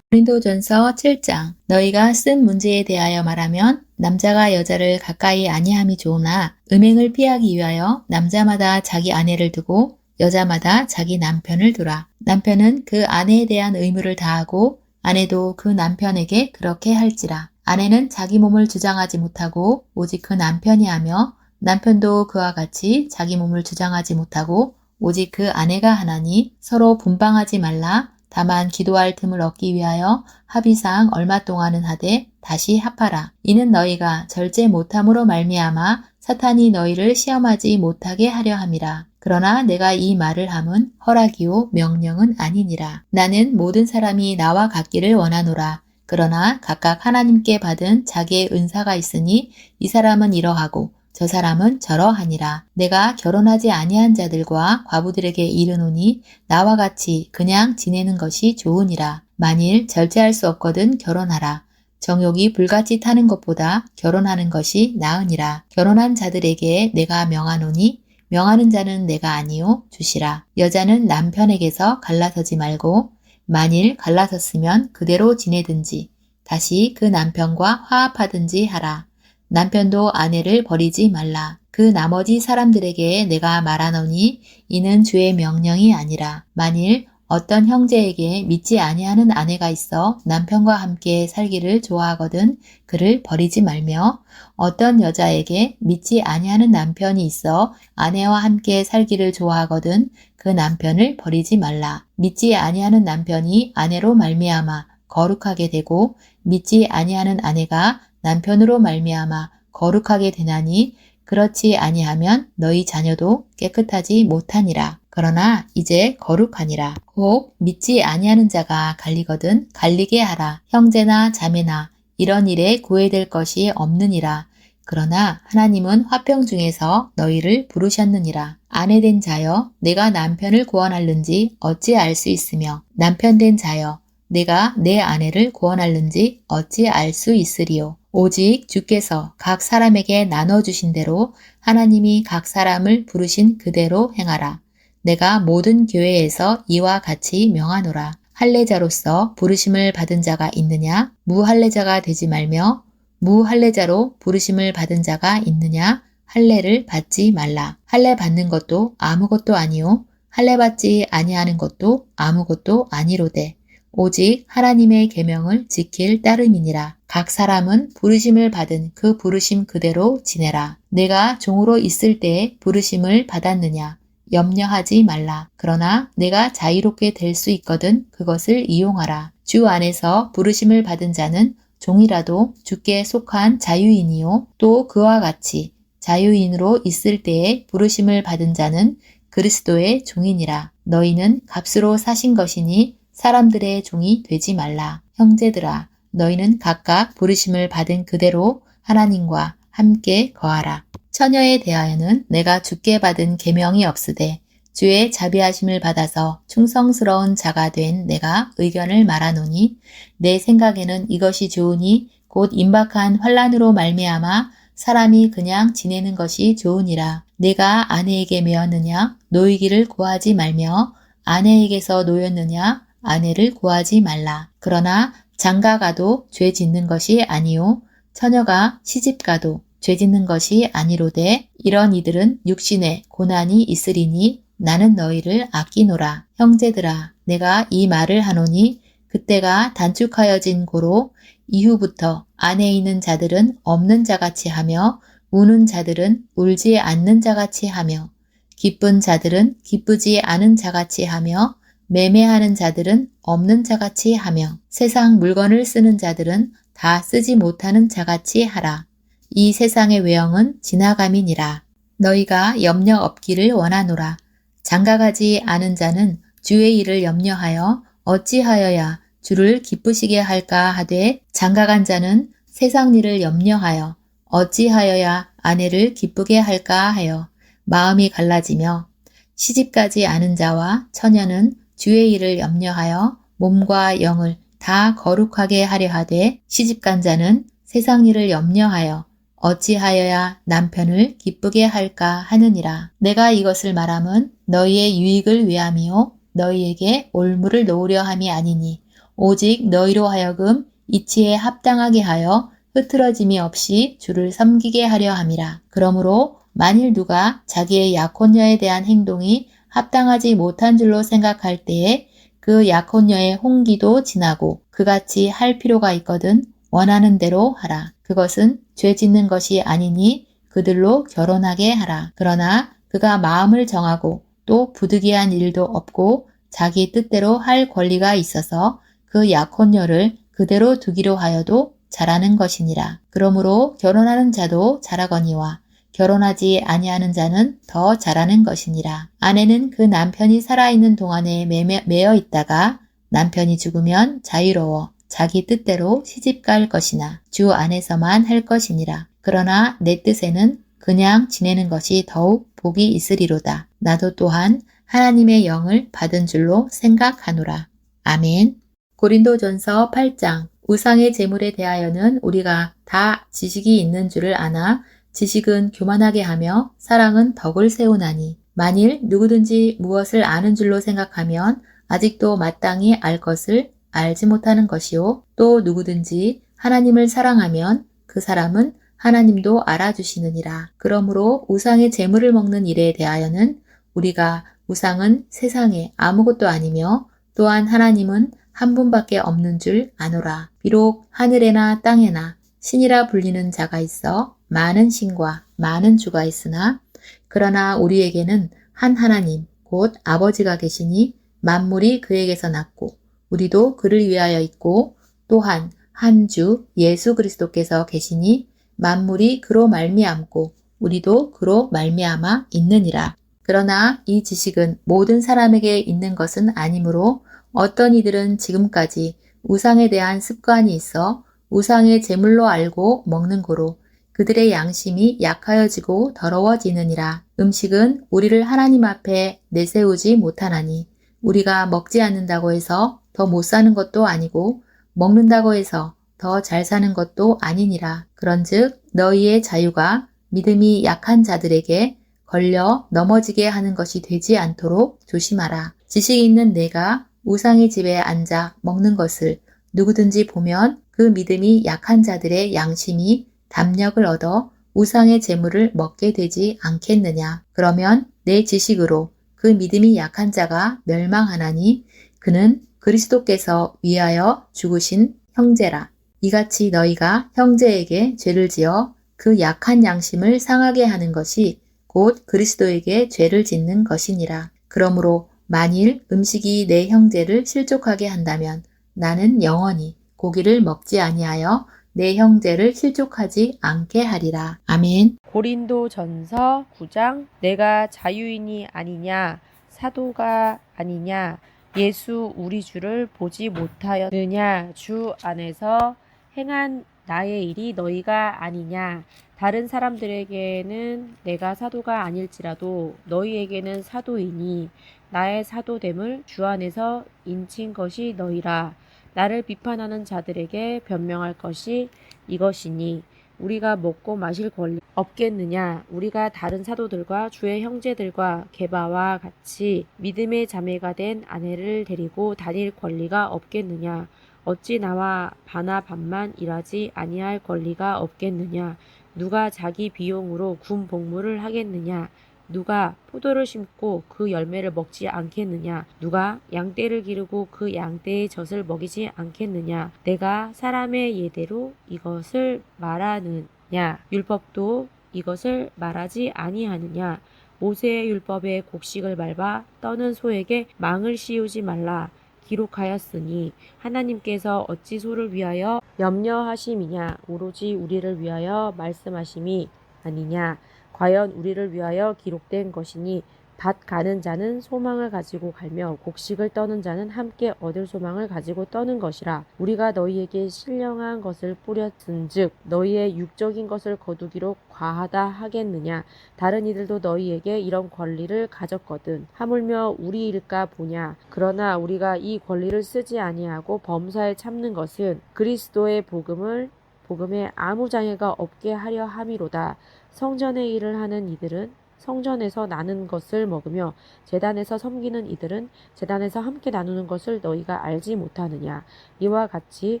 고린도전서 7장. 너희가 쓴 문제에 대하여 말하면 남자가 여자를 가까이 아니함이 좋으나 음행을 피하기 위하여 남자마다 자기 아내를 두고 여자마다 자기 남편을 두라. 남편은 그 아내에 대한 의무를 다하고 아내도 그 남편에게 그렇게 할지라. 아내는 자기 몸을 주장하지 못하고 오직 그 남편이 하며 남편도 그와 같이 자기 몸을 주장하지 못하고 오직 그 아내가 하나니 서로 분방하지 말라. 다만 기도할 틈을 얻기 위하여 합의상 얼마 동안은 하되 다시 합하라. 이는 너희가 절제 못함으로 말미암아 사탄이 너희를 시험하지 못하게 하려 함이라. 그러나 내가 이 말을 함은 허락이요 명령은 아니니라. 나는 모든 사람이 나와 같기를 원하노라. 그러나 각각 하나님께 받은 자기의 은사가 있으니 이 사람은 이러하고 저 사람은 저러하니라. 내가 결혼하지 아니한 자들과 과부들에게 이르노니 나와 같이 그냥 지내는 것이 좋으니라. 만일 절제할 수 없거든 결혼하라. 정욕이 불같이 타는 것보다 결혼하는 것이 나으니라. 결혼한 자들에게 내가 명하노니 명하는 자는 내가 아니요 주시라. 여자는 남편에게서 갈라서지 말고 만일 갈라섰으면 그대로 지내든지 다시 그 남편과 화합하든지 하라. 남편도 아내를 버리지 말라. 그 나머지 사람들에게 내가 말하노니 이는 주의 명령이 아니라 만일 어떤 형제에게 믿지 아니하는 아내가 있어 남편과 함께 살기를 좋아하거든 그를 버리지 말며 어떤 여자에게 믿지 아니하는 남편이 있어 아내와 함께 살기를 좋아하거든 그 남편을 버리지 말라. 믿지 아니하는 남편이 아내로 말미암아 거룩하게 되고 믿지 아니하는 아내가 남편으로 말미암아 거룩하게 되나니 그렇지 아니하면 너희 자녀도 깨끗하지 못하니라. 그러나 이제 거룩하니라. 곧 믿지 아니하는 자가 갈리거든 갈리게 하라. 형제나 자매나 이런 일에 구애될 것이 없느니라. 그러나 하나님은 화평 중에서 너희를 부르셨느니라. 아내된 자여 내가 남편을 구원할는지 어찌 알 수 있으며 남편된 자여 내가 내 아내를 구원할는지 어찌 알 수 있으리요. 오직 주께서 각 사람에게 나눠주신 대로 하나님이 각 사람을 부르신 그대로 행하라. 내가 모든 교회에서 이와 같이 명하노라. 할례자로서 부르심을 받은 자가 있느냐? 무할례자가 되지 말며 무할례자로 부르심을 받은 자가 있느냐? 할례를 받지 말라. 할례 받는 것도 아무것도 아니요 할례 받지 아니하는 것도 아무것도 아니로되 오직 하나님의 계명을 지킬 따름이니라. 각 사람은 부르심을 받은 그 부르심 그대로 지내라. 내가 종으로 있을 때에 부르심을 받았느냐? 염려하지 말라. 그러나 내가 자유롭게 될 수 있거든 그것을 이용하라. 주 안에서 부르심을 받은 자는 종이라도 주께 속한 자유인이요 또 그와 같이 자유인으로 있을 때에 부르심을 받은 자는 그리스도의 종이니라. 너희는 값으로 사신 것이니 사람들의 종이 되지 말라. 형제들아 너희는 각각 부르심을 받은 그대로 하나님과 함께 거하라. 처녀에 대하여는 내가 주께 받은 계명이 없으되 주의 자비하심을 받아서 충성스러운 자가 된 내가 의견을 말하노니 내 생각에는 이것이 좋으니 곧 임박한 환난으로 말미암아 사람이 그냥 지내는 것이 좋으니라. 내가 아내에게 매었느냐 노이기를 구하지 말며 아내에게서 노였느냐 아내를 구하지 말라. 그러나 장가가도 죄 짓는 것이 아니요 처녀가 시집가도 죄 짓는 것이 아니로되 이런 이들은 육신에 고난이 있으리니 나는 너희를 아끼노라. 형제들아 내가 이 말을 하노니 그때가 단축하여진 고로 이후부터 안에 있는 자들은 없는 자같이 하며 우는 자들은 울지 않는 자같이 하며 기쁜 자들은 기쁘지 않은 자같이 하며 매매하는 자들은 없는 자같이 하며 세상 물건을 쓰는 자들은 다 쓰지 못하는 자같이 하라. 이 세상의 외형은 지나감이니라. 너희가 염려 없기를 원하노라. 장가가지 않은 자는 주의 일을 염려하여 어찌하여야 주를 기쁘시게 할까 하되 장가간 자는 세상 일을 염려하여 어찌하여야 아내를 기쁘게 할까 하여 마음이 갈라지며 시집가지 않은 자와 처녀는 주의 일을 염려하여 몸과 영을 다 거룩하게 하려 하되 시집간 자는 세상 일을 염려하여 어찌하여야 남편을 기쁘게 할까 하느니라. 내가 이것을 말함은 너희의 유익을 위함이요 너희에게 올무를 놓으려 함이 아니니 오직 너희로 하여금 이치에 합당하게 하여 흐트러짐이 없이 주를 섬기게 하려 함이라. 그러므로 만일 누가 자기의 약혼녀에 대한 행동이 합당하지 못한 줄로 생각할 때에 그 약혼녀의 홍기도 지나고 그같이 할 필요가 있거든 원하는 대로 하라. 그것은 죄 짓는 것이 아니니 그들로 결혼하게 하라. 그러나 그가 마음을 정하고 또 부득이한 일도 없고 자기 뜻대로 할 권리가 있어서 그 약혼녀를 그대로 두기로 하여도 잘하는 것이니라. 그러므로 결혼하는 자도 잘하거니와 결혼하지 아니하는 자는 더 잘하는 것이니라. 아내는 그 남편이 살아있는 동안에 매여 있다가 남편이 죽으면 자유로워 자기 뜻대로 시집갈 것이나 주 안에서만 할 것이니라. 그러나 내 뜻에는 그냥 지내는 것이 더욱 복이 있으리로다. 나도 또한 하나님의 영을 받은 줄로 생각하노라. 아멘. 고린도전서 8장. 우상의 제물에 대하여는 우리가 다 지식이 있는 줄을 아나 지식은 교만하게 하며 사랑은 덕을 세우나니 만일 누구든지 무엇을 아는 줄로 생각하면 아직도 마땅히 알 것을 알지 못하는 것이요. 또 누구든지 하나님을 사랑하면 그 사람은 하나님도 알아주시느니라. 그러므로 우상의 제물을 먹는 일에 대하여는 우리가 우상은 세상에 아무것도 아니며 또한 하나님은 한 분밖에 없는 줄 아노라. 비록 하늘에나 땅에나 신이라 불리는 자가 있어 많은 신과 많은 주가 있으나 그러나 우리에게는 한 하나님 곧 아버지가 계시니 만물이 그에게서 났고 우리도 그를 위하여 있고 또한 한 주 예수 그리스도께서 계시니 만물이 그로 말미암고 우리도 그로 말미암아 있느니라. 그러나 이 지식은 모든 사람에게 있는 것은 아니므로 어떤 이들은 지금까지 우상에 대한 습관이 있어 우상의 제물로 알고 먹는 고로 그들의 양심이 약하여지고 더러워지느니라. 음식은 우리를 하나님 앞에 내세우지 못하나니 우리가 먹지 않는다고 해서 더 못 사는 것도 아니고 먹는다고 해서 더 잘 사는 것도 아니니라. 그런즉 너희의 자유가 믿음이 약한 자들에게 걸려 넘어지게 하는 것이 되지 않도록 조심하라. 지식이 있는 내가 우상의 집에 앉아 먹는 것을 누구든지 보면 그 믿음이 약한 자들의 양심이 담력을 얻어 우상의 제물을 먹게 되지 않겠느냐. 그러면 내 지식으로 그 믿음이 약한 자가 멸망하나니 그는 그리스도께서 위하여 죽으신 형제라. 이같이 너희가 형제에게 죄를 지어 그 약한 양심을 상하게 하는 것이 곧 그리스도에게 죄를 짓는 것이니라. 그러므로 만일 음식이 내 형제를 실족하게 한다면 나는 영원히 고기를 먹지 아니하여 내 형제를 실족하지 않게 하리라. 아멘. 고린도전서 9장. 내가 자유인이 아니냐 사도가 아니냐 예수 우리 주를 보지 못하였느냐 주 안에서 행한 나의 일이 너희가 아니냐. 다른 사람들에게는 내가 사도가 아닐지라도 너희에게는 사도이니 나의 사도됨을 주 안에서 인친 것이 너희라. 나를 비판하는 자들에게 변명할 것이 이것이니 우리가 먹고 마실 권리 없겠느냐. 우리가 다른 사도들과 주의 형제들과 게바와 같이 믿음의 자매가 된 아내를 데리고 다닐 권리가 없겠느냐. 어찌 나와 바나바만 일하지 아니할 권리가 없겠느냐. 누가 자기 비용으로 군 복무를 하겠느냐. 누가 포도를 심고 그 열매를 먹지 않겠느냐. 누가 양떼를 기르고 그 양떼의 젖을 먹이지 않겠느냐. 내가 사람의 예대로 이것을 말하느냐. 율법도 이것을 말하지 아니하느냐. 모세의 율법의 곡식을 밟아 떠는 소에게 망을 씌우지 말라 기록하였으니 하나님께서 어찌 소를 위하여 염려하심이냐. 오로지 우리를 위하여 말씀하심이 아니냐. 과연 우리를 위하여 기록된 것이니 밭 가는 자는 소망을 가지고 갈며 곡식을 떠는 자는 함께 얻을 소망을 가지고 떠는 것이라. 우리가 너희에게 신령한 것을 뿌렸은즉 너희의 육적인 것을 거두기로 과하다 하겠느냐. 다른 이들도 너희에게 이런 권리를 가졌거든. 하물며 우리 일까 보냐. 그러나 우리가 이 권리를 쓰지 아니하고 범사에 참는 것은 그리스도의 복음에 아무 장애가 없게 하려 함이로다. 성전의 일을 하는 이들은 성전에서 나는 것을 먹으며 제단에서 섬기는 이들은 제단에서 함께 나누는 것을 너희가 알지 못하느냐. 이와 같이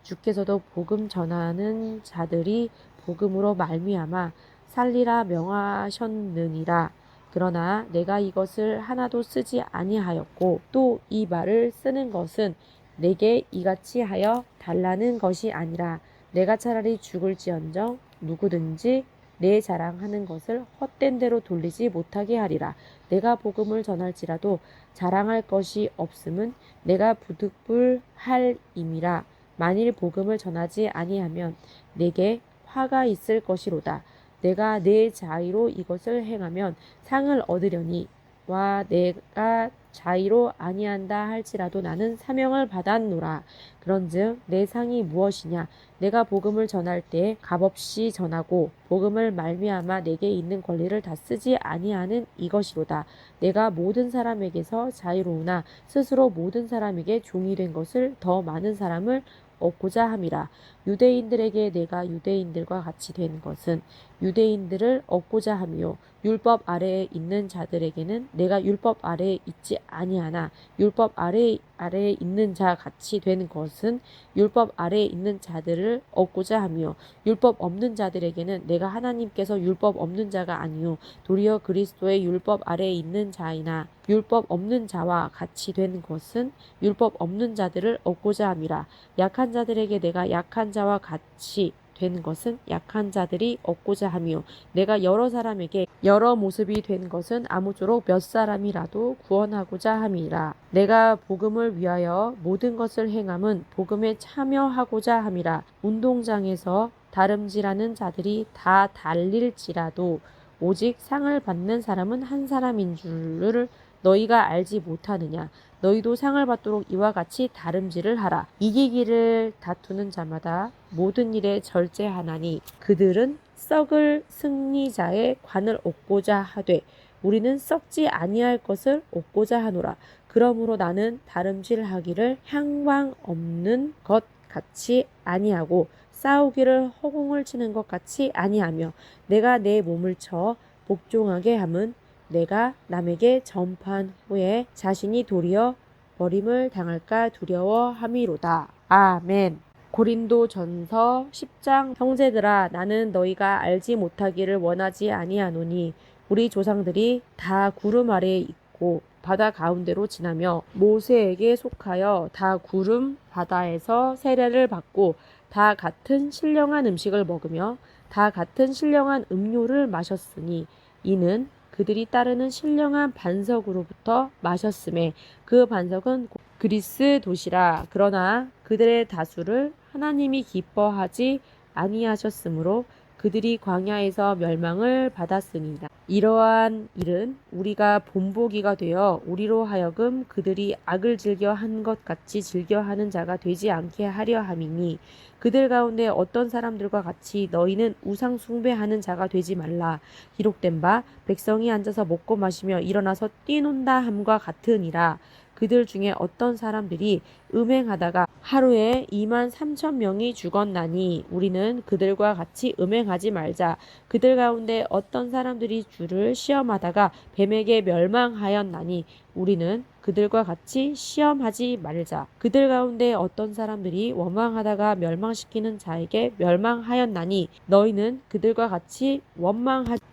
주께서도 복음 전하는 자들이 복음으로 말미암아 살리라 명하셨느니라. 그러나 내가 이것을 하나도 쓰지 아니하였고 또 이 말을 쓰는 것은 내게 이같이 하여 달라는 것이 아니라 내가 차라리 죽을지언정 누구든지 내 자랑하는 것을 헛된 대로 돌리지 못하게 하리라. 내가 복음을 전할지라도 자랑할 것이 없음은 내가 부득불할 임이라. 만일 복음을 전하지 아니하면 내게 화가 있을 것이로다. 내가 내 자의로 이것을 행하면 상을 얻으려니 와 내가 자의로 아니한다 할지라도 나는 사명을 받았노라. 그런즉 내 상이 무엇이냐? 내가 복음을 전할 때 값없이 전하고 복음을 말미암아 내게 있는 권리를 다 쓰지 아니하는 이것이로다. 내가 모든 사람에게서 자유로우나 스스로 모든 사람에게 종이 된 것을 더 많은 사람을 얻고자 함이라. 유대인들에게 내가 유대인들과 같이 된 것은 유대인들을 얻고자 함이요 율법 아래에 있는 자들에게는 내가 율법 아래에 있지 아니하나 율법 아래에 있는 자 같이 된 것은 율법 아래에 있는 자들을 얻고자 함이요 율법 없는 자들에게는 내가 하나님께서 율법 없는 자가 아니요 도리어 그리스도의 율법 아래에 있는 자이나 율법 없는 자와 같이 된 것은 율법 없는 자들을 얻고자 함이라. 약한 자들에게 내가 약한 자와 같이 된 것은 약한 자들이 얻고자 함이요 내가 여러 사람에게 여러 모습이 된 것은 아무쪼록 몇 사람이라도 구원하고자 함이라. 내가 복음을 위하여 모든 것을 행함은 복음에 참여하고자 함이라. 운동장에서 다름질하는 자들이 다 달릴지라도 오직 상을 받는 사람은 한 사람인 줄을 너희가 알지 못하느냐. 너희도 상을 받도록 이와 같이 다름질을 하라. 이기기를 다투는 자마다 모든 일에 절제하나니 그들은 썩을 승리자의 관을 얻고자 하되 우리는 썩지 아니할 것을 얻고자 하노라. 그러므로 나는 다름질하기를 향방 없는 것 같이 아니하고 싸우기를 허공을 치는 것 같이 아니하며 내가 내 몸을 쳐 복종하게 함은 내가 남에게 전파한 후에 자신이 도리어 버림을 당할까 두려워함이로다. 아멘. 고린도전서 10장 형제들아 나는 너희가 알지 못하기를 원하지 아니하노니 우리 조상들이 다 구름 아래에 있고 바다 가운데로 지나며 모세에게 속하여 다 구름 바다에서 세례를 받고 다 같은 신령한 음식을 먹으며 다 같은 신령한 음료를 마셨으니 이는 그들이 따르는 신령한 반석으로부터 마셨음에 그 반석은 그리스 도시라. 그러나 그들의 다수를 하나님이 기뻐하지 아니하셨으므로 그들이 광야에서 멸망을 받았으니라. 이러한 일은 우리가 본보기가 되어 우리로 하여금 그들이 악을 즐겨 한 것 같이 즐겨 하는 자가 되지 않게 하려 함이니 그들 가운데 어떤 사람들과 같이 너희는 우상 숭배하는 자가 되지 말라. 기록된 바 백성이 앉아서 먹고 마시며 일어나서 뛰논다 함과 같으니라. 그들 중에 어떤 사람들이 음행하다가 하루에 23,000명이 죽었나니 우리는 그들과 같이 음행하지 말자. 그들 가운데 어떤 사람들이 주를 시험하다가 뱀에게 멸망하였나니 우리는 그들과 같이 시험하지 말자. 그들 가운데 어떤 사람들이 원망하다가 멸망시키는 자에게 멸망하였나니 너희는 그들과 같이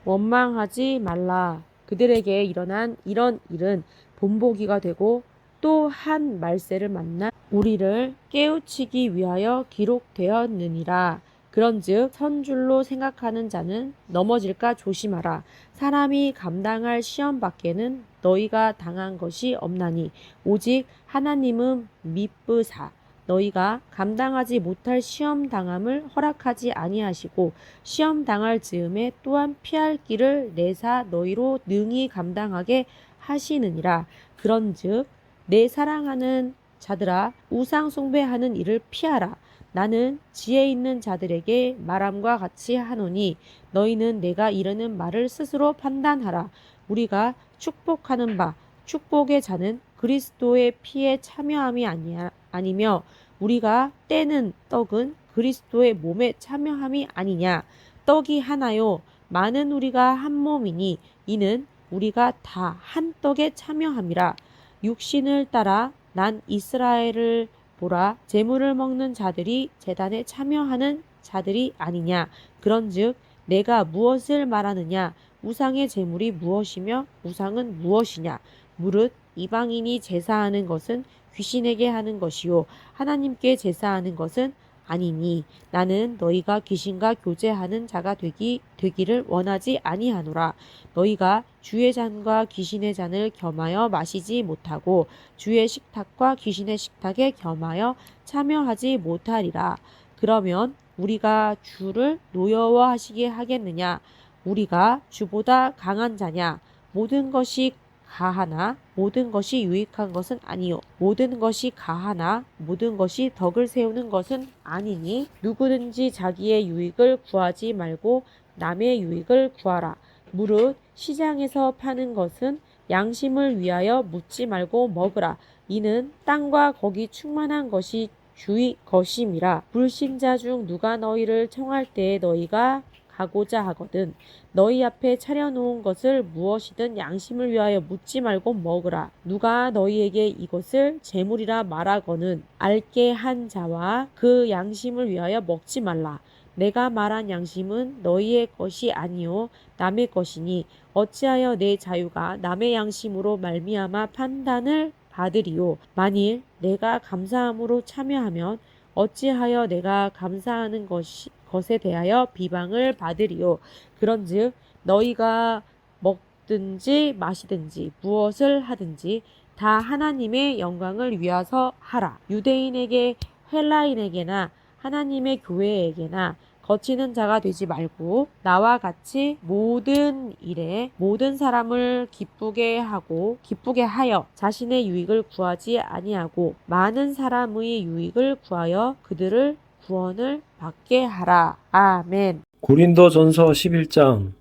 원망하지 말라. 그들에게 일어난 이런 일은 본보기가 되고 또 한 말세를 만나 우리를 깨우치기 위하여 기록되었느니라. 그런즉 선줄로 생각하는 자는 넘어질까 조심하라. 사람이 감당할 시험 밖에는 너희가 당한 것이 없나니 오직 하나님은 미쁘사 너희가 감당하지 못할 시험 당함을 허락하지 아니하시고 시험 당할 즈음에 또한 피할 길을 내사 너희로 능히 감당하게 하시느니라. 그런즉 내 사랑하는 자들아 우상 숭배하는 일을 피하라. 나는 지혜 있는 자들에게 말함과 같이 하노니 너희는 내가 이르는 말을 스스로 판단하라. 우리가 축복하는 바 축복의 자는 그리스도의 피에 참여함이 아니며 우리가 떼는 떡은 그리스도의 몸에 참여함이 아니냐. 떡이 하나요 많은 우리가 한 몸이니 이는 우리가 다 한 떡에 참여함이라. 육신을 따라 난 이스라엘을 보라. 제물을 먹는 자들이 제단에 참여하는 자들이 아니냐. 그런즉 내가 무엇을 말하느냐. 우상의 제물이 무엇이며 우상은 무엇이냐. 무릇 이방인이 제사하는 것은 귀신에게 하는 것이요 하나님께 제사하는 것은 아니니 나는 너희가 귀신과 교제하는 자가 되기를 원하지 아니하노라. 너희가 주의 잔과 귀신의 잔을 겸하여 마시지 못하고 주의 식탁과 귀신의 식탁에 겸하여 참여하지 못하리라. 그러면 우리가 주를 노여워하시게 하겠느냐. 우리가 주보다 강한 자냐. 모든 것이 가하나 모든 것이 유익한 것은 아니요 모든 것이 가하나 모든 것이 덕을 세우는 것은 아니니 누구든지 자기의 유익을 구하지 말고 남의 유익을 구하라. 무릇 시장에서 파는 것은 양심을 위하여 묻지 말고 먹으라. 이는 땅과 거기 충만한 것이 주의 것임이라. 불신자 중 누가 너희를 청할 때에 너희가 가고자 하거든 너희 앞에 차려놓은 것을 무엇이든 양심을 위하여 묻지 말고 먹으라. 누가 너희에게 이것을 재물이라 말하거는 알게 한 자와 그 양심을 위하여 먹지 말라. 내가 말한 양심은 너희의 것이 아니요 남의 것이니 어찌하여 내 자유가 남의 양심으로 말미암아 판단을 받으리요. 만일 내가 감사함으로 참여하면 어찌하여 내가 감사하는 것에 대하여 비방을 받으리요. 그런즉 너희가 먹든지 마시든지 무엇을 하든지 다 하나님의 영광을 위하여 하라. 유대인에게 헬라인에게나 하나님의 교회에게나 거치는 자가 되지 말고 나와 같이 모든 일에 모든 사람을 기쁘게 하여 자신의 유익을 구하지 아니하고 많은 사람의 유익을 구하여 그들을 구원을 받게 하라. 아멘. 고린도전서 11장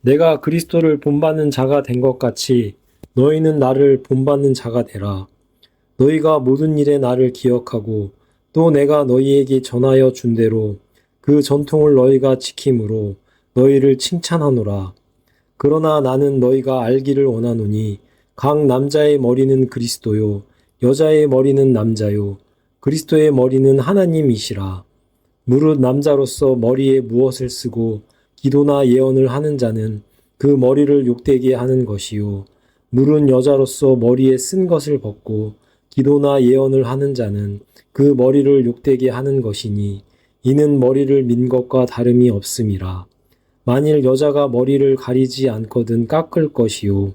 내가 그리스도를 본받는 자가 된 것 같이 너희는 나를 본받는 자가 되라. 너희가 모든 일에 나를 기억하고 또 내가 너희에게 전하여 준 대로 그 전통을 너희가 지킴으로 너희를 칭찬하노라. 그러나 나는 너희가 알기를 원하노니 각 남자의 머리는 그리스도요 여자의 머리는 남자요 그리스도의 머리는 하나님이시라. 무릇 남자로서 머리에 무엇을 쓰고 기도나 예언을 하는 자는 그 머리를 욕되게 하는 것이요 무릇 여자로서 머리에 쓴 것을 벗고 기도나 예언을 하는 자는 그 머리를 욕되게 하는 것이니 이는 머리를 민 것과 다름이 없음이라. 만일 여자가 머리를 가리지 않거든 깎을 것이요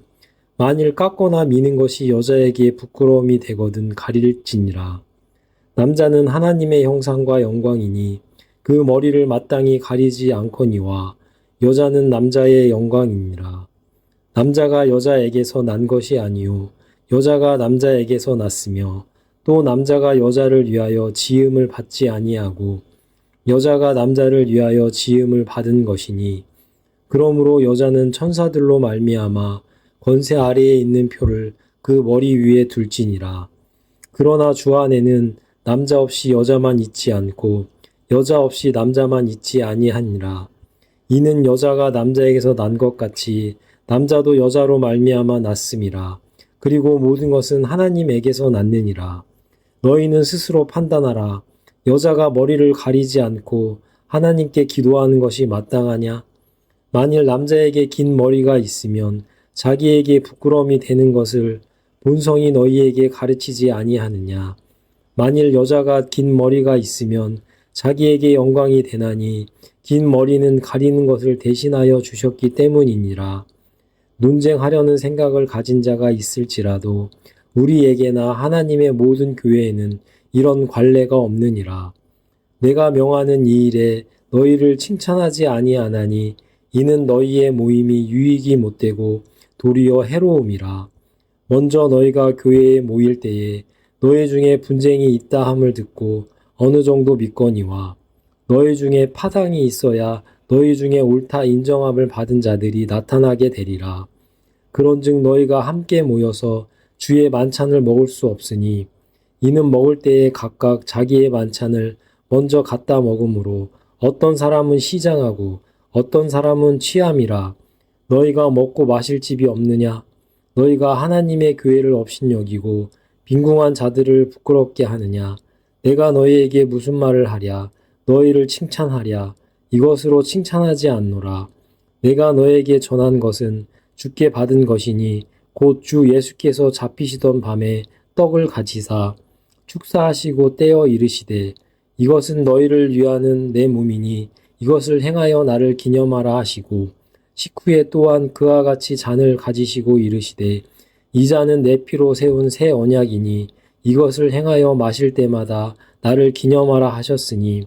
만일 깎거나 미는 것이 여자에게 부끄러움이 되거든 가릴지니라. 남자는 하나님의 형상과 영광이니 그 머리를 마땅히 가리지 않거니와 여자는 남자의 영광이니라. 남자가 여자에게서 난 것이 아니요 여자가 남자에게서 났으며 또 남자가 여자를 위하여 지음을 받지 아니하고 여자가 남자를 위하여 지음을 받은 것이니 그러므로 여자는 천사들로 말미암아 권세 아래에 있는 표를 그 머리 위에 둘지니라. 그러나 주 안에는 남자 없이 여자만 있지 않고 여자 없이 남자만 있지 아니하니라. 이는 여자가 남자에게서 난 것 같이 남자도 여자로 말미암아 났음이라. 그리고 모든 것은 하나님에게서 났느니라. 너희는 스스로 판단하라. 여자가 머리를 가리지 않고 하나님께 기도하는 것이 마땅하냐? 만일 남자에게 긴 머리가 있으면 자기에게 부끄러움이 되는 것을 본성이 너희에게 가르치지 아니하느냐? 만일 여자가 긴 머리가 있으면 자기에게 영광이 되나니 긴 머리는 가리는 것을 대신하여 주셨기 때문이니라. 논쟁하려는 생각을 가진 자가 있을지라도 우리에게나 하나님의 모든 교회에는 이런 관례가 없느니라. 내가 명하는 이 일에 너희를 칭찬하지 아니하나니 이는 너희의 모임이 유익이 못되고 도리어 해로움이라. 먼저 너희가 교회에 모일 때에 너희 중에 분쟁이 있다 함을 듣고 어느 정도 믿거니와 너희 중에 파당이 있어야 너희 중에 옳다 인정함을 받은 자들이 나타나게 되리라. 그런즉 너희가 함께 모여서 주의 만찬을 먹을 수 없으니 이는 먹을 때에 각각 자기의 만찬을 먼저 갖다 먹으므로 어떤 사람은 시장하고 어떤 사람은 취함이라. 너희가 먹고 마실 집이 없느냐? 너희가 하나님의 교회를 업신여기고 빈궁한 자들을 부끄럽게 하느냐? 내가 너희에게 무슨 말을 하랴? 너희를 칭찬하랴? 이것으로 칭찬하지 않노라. 내가 너에게 전한 것은 주께 받은 것이니 곧 주 예수께서 잡히시던 밤에 떡을 가지사 축사하시고 떼어 이르시되 이것은 너희를 위하는 내 몸이니 이것을 행하여 나를 기념하라 하시고 식후에 또한 그와 같이 잔을 가지시고 이르시되 이 잔은 내 피로 세운 새 언약이니 이것을 행하여 마실 때마다 나를 기념하라 하셨으니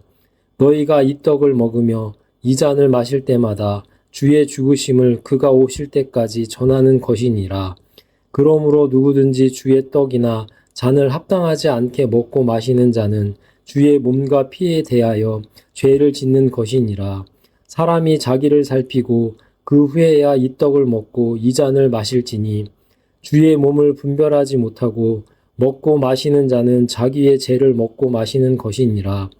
너희가 이 떡을 먹으며 이 잔을 마실 때마다 주의 죽으심을 그가 오실 때까지 전하는 것이니라. 그러므로 누구든지 주의 떡이나 잔을 합당하지 않게 먹고 마시는 자는 주의 몸과 피에 대하여 죄를 짓는 것이니라. 사람이 자기를 살피고 그 후에야 이 떡을 먹고 이 잔을 마실지니 주의 몸을 분별하지 못하고 먹고 마시는 자는 자기의 죄를 먹고 마시는 것이니라.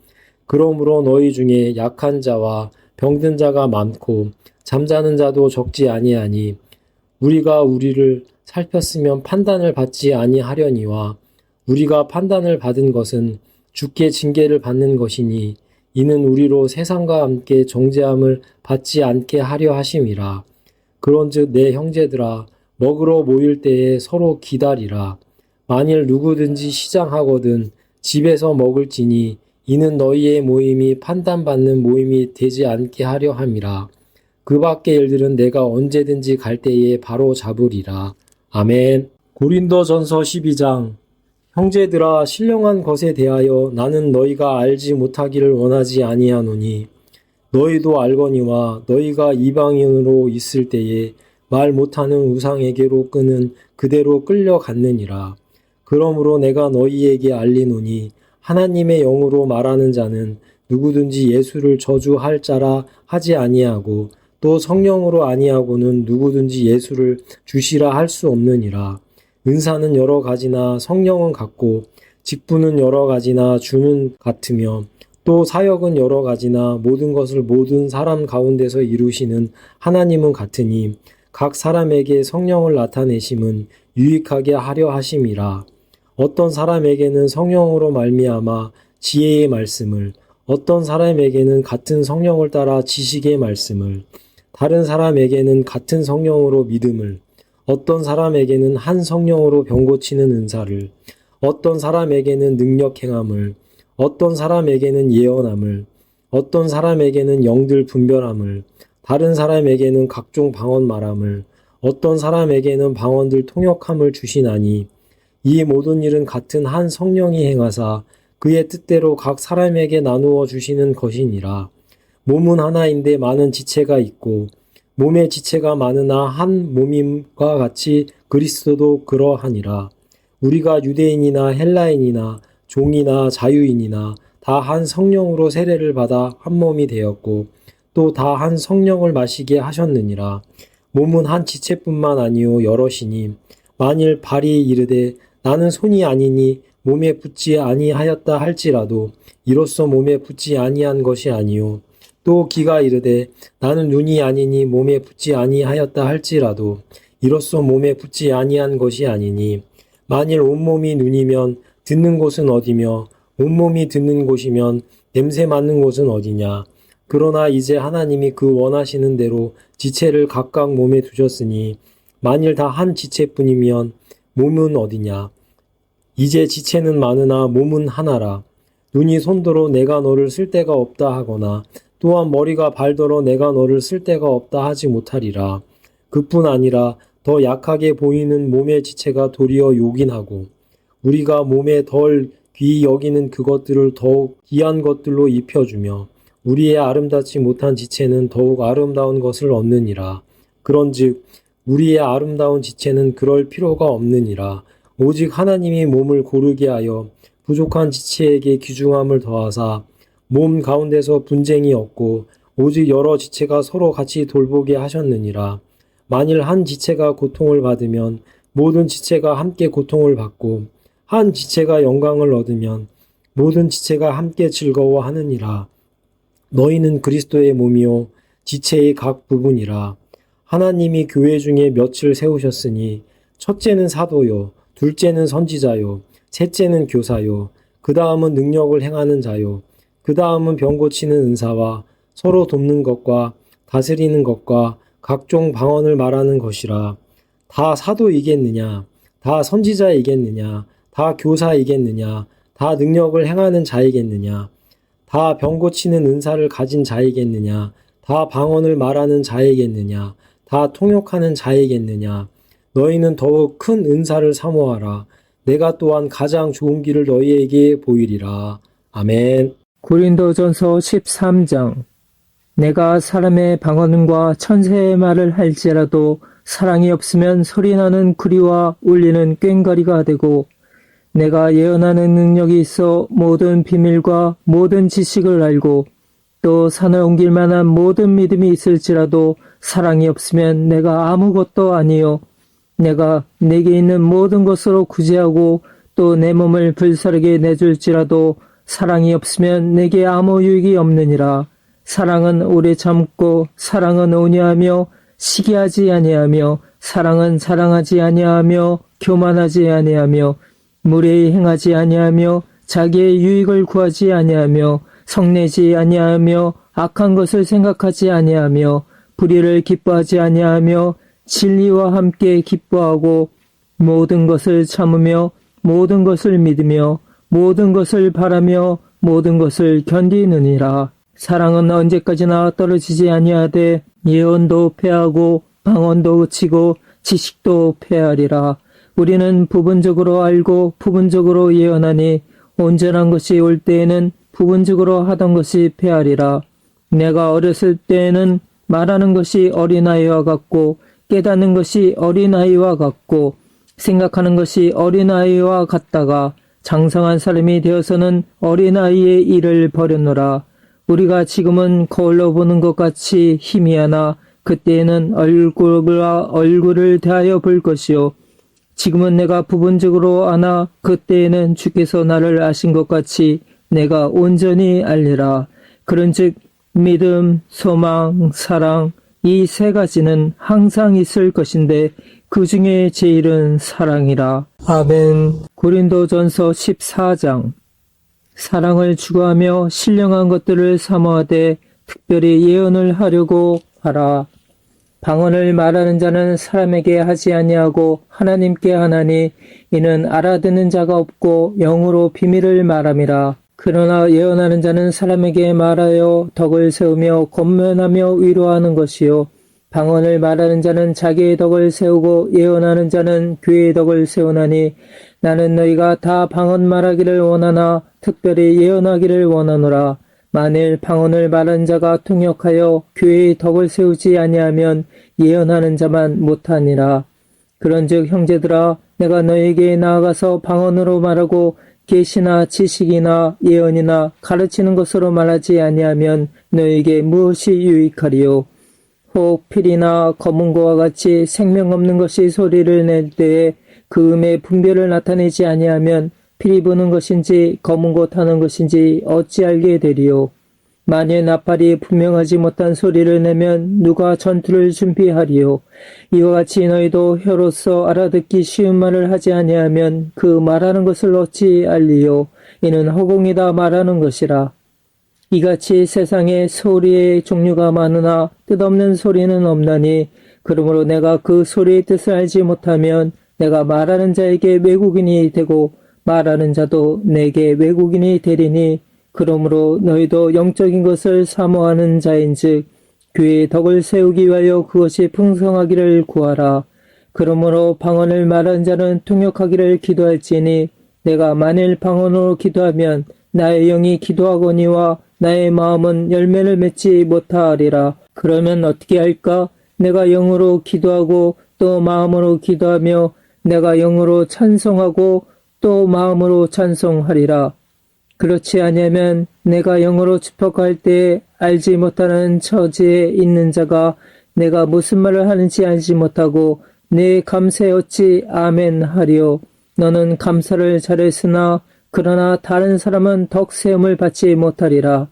그러므로 너희 중에 약한 자와 병든 자가 많고 잠자는 자도 적지 아니하니 우리가 우리를 살폈으면 판단을 받지 아니하려니와 우리가 판단을 받은 것은 주께 징계를 받는 것이니 이는 우리로 세상과 함께 정죄함을 받지 않게 하려 하심이라. 그런즉 내 형제들아 먹으러 모일 때에 서로 기다리라. 만일 누구든지 시장하거든 집에서 먹을지니 이는 너희의 모임이 판단받는 모임이 되지 않게 하려 함이라. 그 밖의 일들은 내가 언제든지 갈 때에 바로 잡으리라. 아멘. 고린도전서 12장. 형제들아 신령한 것에 대하여 나는 너희가 알지 못하기를 원하지 아니하노니 너희도 알거니와 너희가 이방인으로 있을 때에 말 못하는 우상에게로 끄는 그대로 끌려갔느니라. 그러므로 내가 너희에게 알리노니 하나님의 영으로 말하는 자는 누구든지 예수를 저주할 자라 하지 아니하고 또 성령으로 아니하고는 누구든지 예수를 주시라 할 수 없느니라. 은사는 여러 가지나 성령은 같고 직분은 여러 가지나 주는 같으며 또 사역은 여러 가지나 모든 것을 모든 사람 가운데서 이루시는 하나님은 같으니 각 사람에게 성령을 나타내심은 유익하게 하려 하심이라. 어떤 사람에게는 성령으로 말미암아 지혜의 말씀을, 어떤 사람에게는 같은 성령을 따라 지식의 말씀을, 다른 사람에게는 같은 성령으로 믿음을, 어떤 사람에게는 한 성령으로 병 고치는 은사를, 어떤 사람에게는 능력 행함을, 어떤 사람에게는 예언함을, 어떤 사람에게는 영들 분별함을, 다른 사람에게는 각종 방언 말함을, 어떤 사람에게는 방언들 통역함을 주시나니 이 모든 일은 같은 한 성령이 행하사 그의 뜻대로 각 사람에게 나누어 주시는 것이니라. 몸은 하나인데 많은 지체가 있고 몸의 지체가 많으나 한 몸임과 같이 그리스도도 그러하니라. 우리가 유대인이나 헬라인이나 종이나 자유인이나 다 한 성령으로 세례를 받아 한 몸이 되었고 또 다 한 성령을 마시게 하셨느니라. 몸은 한 지체뿐만 아니요 여럿이니 만일 발이 이르되 나는 손이 아니니 몸에 붙지 아니하였다 할지라도 이로써 몸에 붙지 아니한 것이 아니요 또 귀가 이르되 나는 눈이 아니니 몸에 붙지 아니하였다 할지라도 이로써 몸에 붙지 아니한 것이 아니니 만일 온몸이 눈이면 듣는 곳은 어디며 온몸이 듣는 곳이면 냄새 맡는 곳은 어디냐. 그러나 이제 하나님이 그 원하시는 대로 지체를 각각 몸에 두셨으니 만일 다 한 지체뿐이면 몸은 어디냐. 이제 지체는 많으나 몸은 하나라. 눈이 손더러 내가 너를 쓸 데가 없다 하거나 또한 머리가 발더러 내가 너를 쓸 데가 없다 하지 못하리라. 그뿐 아니라 더 약하게 보이는 몸의 지체가 도리어 요긴하고 우리가 몸에 덜 귀히 여기는 그것들을 더욱 귀한 것들로 입혀주며 우리의 아름답지 못한 지체는 더욱 아름다운 것을 얻느니라. 그런즉 우리의 아름다운 지체는 그럴 필요가 없느니라. 오직 하나님이 몸을 고르게 하여 부족한 지체에게 귀중함을 더하사 몸 가운데서 분쟁이 없고 오직 여러 지체가 서로 같이 돌보게 하셨느니라. 만일 한 지체가 고통을 받으면 모든 지체가 함께 고통을 받고 한 지체가 영광을 얻으면 모든 지체가 함께 즐거워하느니라. 너희는 그리스도의 몸이요 지체의 각 부분이라. 하나님이 교회 중에 몇을 세우셨으니 첫째는 사도요 둘째는 선지자요 셋째는 교사요 그 다음은 능력을 행하는 자요 그 다음은 병 고치는 은사와 서로 돕는 것과 다스리는 것과 각종 방언을 말하는 것이라. 다 사도이겠느냐 다 선지자이겠느냐 다 교사이겠느냐 다 능력을 행하는 자이겠느냐 다 병 고치는 은사를 가진 자이겠느냐 다 방언을 말하는 자이겠느냐 다 통역하는 자이겠느냐. 너희는 더욱 큰 은사를 사모하라. 내가 또한 가장 좋은 길을 너희에게 보이리라. 아멘. 고린도전서 13장. 내가 사람의 방언과 천사의 말을 할지라도 사랑이 없으면 소리나는 구리와 울리는 꽹과리가 되고 내가 예언하는 능력이 있어 모든 비밀과 모든 지식을 알고 또 산을 옮길 만한 모든 믿음이 있을지라도 사랑이 없으면 내가 아무것도 아니요 내가 내게 있는 모든 것으로 구제하고 또 내 몸을 불사르게 내줄지라도 사랑이 없으면 내게 아무 유익이 없느니라. 사랑은 오래 참고 사랑은 온유하며 시기하지 아니하며 사랑은 자랑하지 아니하며 교만하지 아니하며 무례히 행하지 아니하며 자기의 유익을 구하지 아니하며 성내지 아니하며 악한 것을 생각하지 아니하며 불의를 기뻐하지 아니하며 진리와 함께 기뻐하고 모든 것을 참으며 모든 것을 믿으며 모든 것을 바라며 모든 것을 견디느니라. 사랑은 언제까지나 떨어지지 아니하되 예언도 패하고 방언도 그치고 지식도 패하리라. 우리는 부분적으로 알고 부분적으로 예언하니 온전한 것이 올 때에는 부분적으로 하던 것이 패하리라. 내가 어렸을 때에는 말하는 것이 어린아이와 같고 깨닫는 것이 어린아이와 같고 생각하는 것이 어린아이와 같다가 장성한 사람이 되어서는 어린아이의 일을 버렸노라. 우리가 지금은 거울로 보는 것 같이 희미하나 그때에는 얼굴과 얼굴을 대하여 볼 것이요 지금은 내가 부분적으로 아나 그때에는 주께서 나를 아신 것 같이 내가 온전히 알리라. 그런즉 믿음, 소망, 사랑 이 세 가지는 항상 있을 것인데 그 중에 제일은 사랑이라. 아멘. 고린도전서 14장. 사랑을 추구하며 신령한 것들을 사모하되 특별히 예언을 하려고 하라. 방언을 말하는 자는 사람에게 하지 아니하고 하나님께 하나니 이는 알아듣는 자가 없고 영으로 비밀을 말함이라. 그러나 예언하는 자는 사람에게 말하여 덕을 세우며 권면하며 위로하는 것이요 방언을 말하는 자는 자기의 덕을 세우고 예언하는 자는 교회의 덕을 세우나니 나는 너희가 다 방언 말하기를 원하나 특별히 예언하기를 원하노라. 만일 방언을 말하는 자가 통역하여 교회의 덕을 세우지 아니하면 예언하는 자만 못하니라. 그런즉 형제들아 내가 너희에게 나아가서 방언으로 말하고 계시나 지식이나 예언이나 가르치는 것으로 말하지 아니하면 너희에게 무엇이 유익하리요. 혹 필이나 검은고와 같이 생명 없는 것이 소리를 낼 때에 그 음의 분별을 나타내지 아니하면 필이 부는 것인지 검은고 타는 것인지 어찌 알게 되리요. 만일 나팔이 분명하지 못한 소리를 내면 누가 전투를 준비하리요. 이와 같이 너희도 혀로서 알아듣기 쉬운 말을 하지 아니하면 그 말하는 것을 어찌 알리요. 이는 허공이다 말하는 것이라. 이같이 세상에 소리의 종류가 많으나 뜻없는 소리는 없나니 그러므로 내가 그 소리의 뜻을 알지 못하면 내가 말하는 자에게 외국인이 되고 말하는 자도 내게 외국인이 되리니 그러므로 너희도 영적인 것을 사모하는 자인즉 교회의 덕을 세우기 위하여 그것이 풍성하기를 구하라. 그러므로 방언을 말하는 자는 통역하기를 기도할지니 내가 만일 방언으로 기도하면 나의 영이 기도하거니와 나의 마음은 열매를 맺지 못하리라. 그러면 어떻게 할까? 내가 영으로 기도하고 또 마음으로 기도하며 내가 영으로 찬송하고 또 마음으로 찬송하리라. 그렇지 아니하면 내가 영으로 축복할 때에 알지 못하는 처지에 있는 자가 내가 무슨 말을 하는지 알지 못하고 내 감사에 어찌 아멘 하리요. 너는 감사를 잘했으나 그러나 다른 사람은 덕 세움을 받지 못하리라.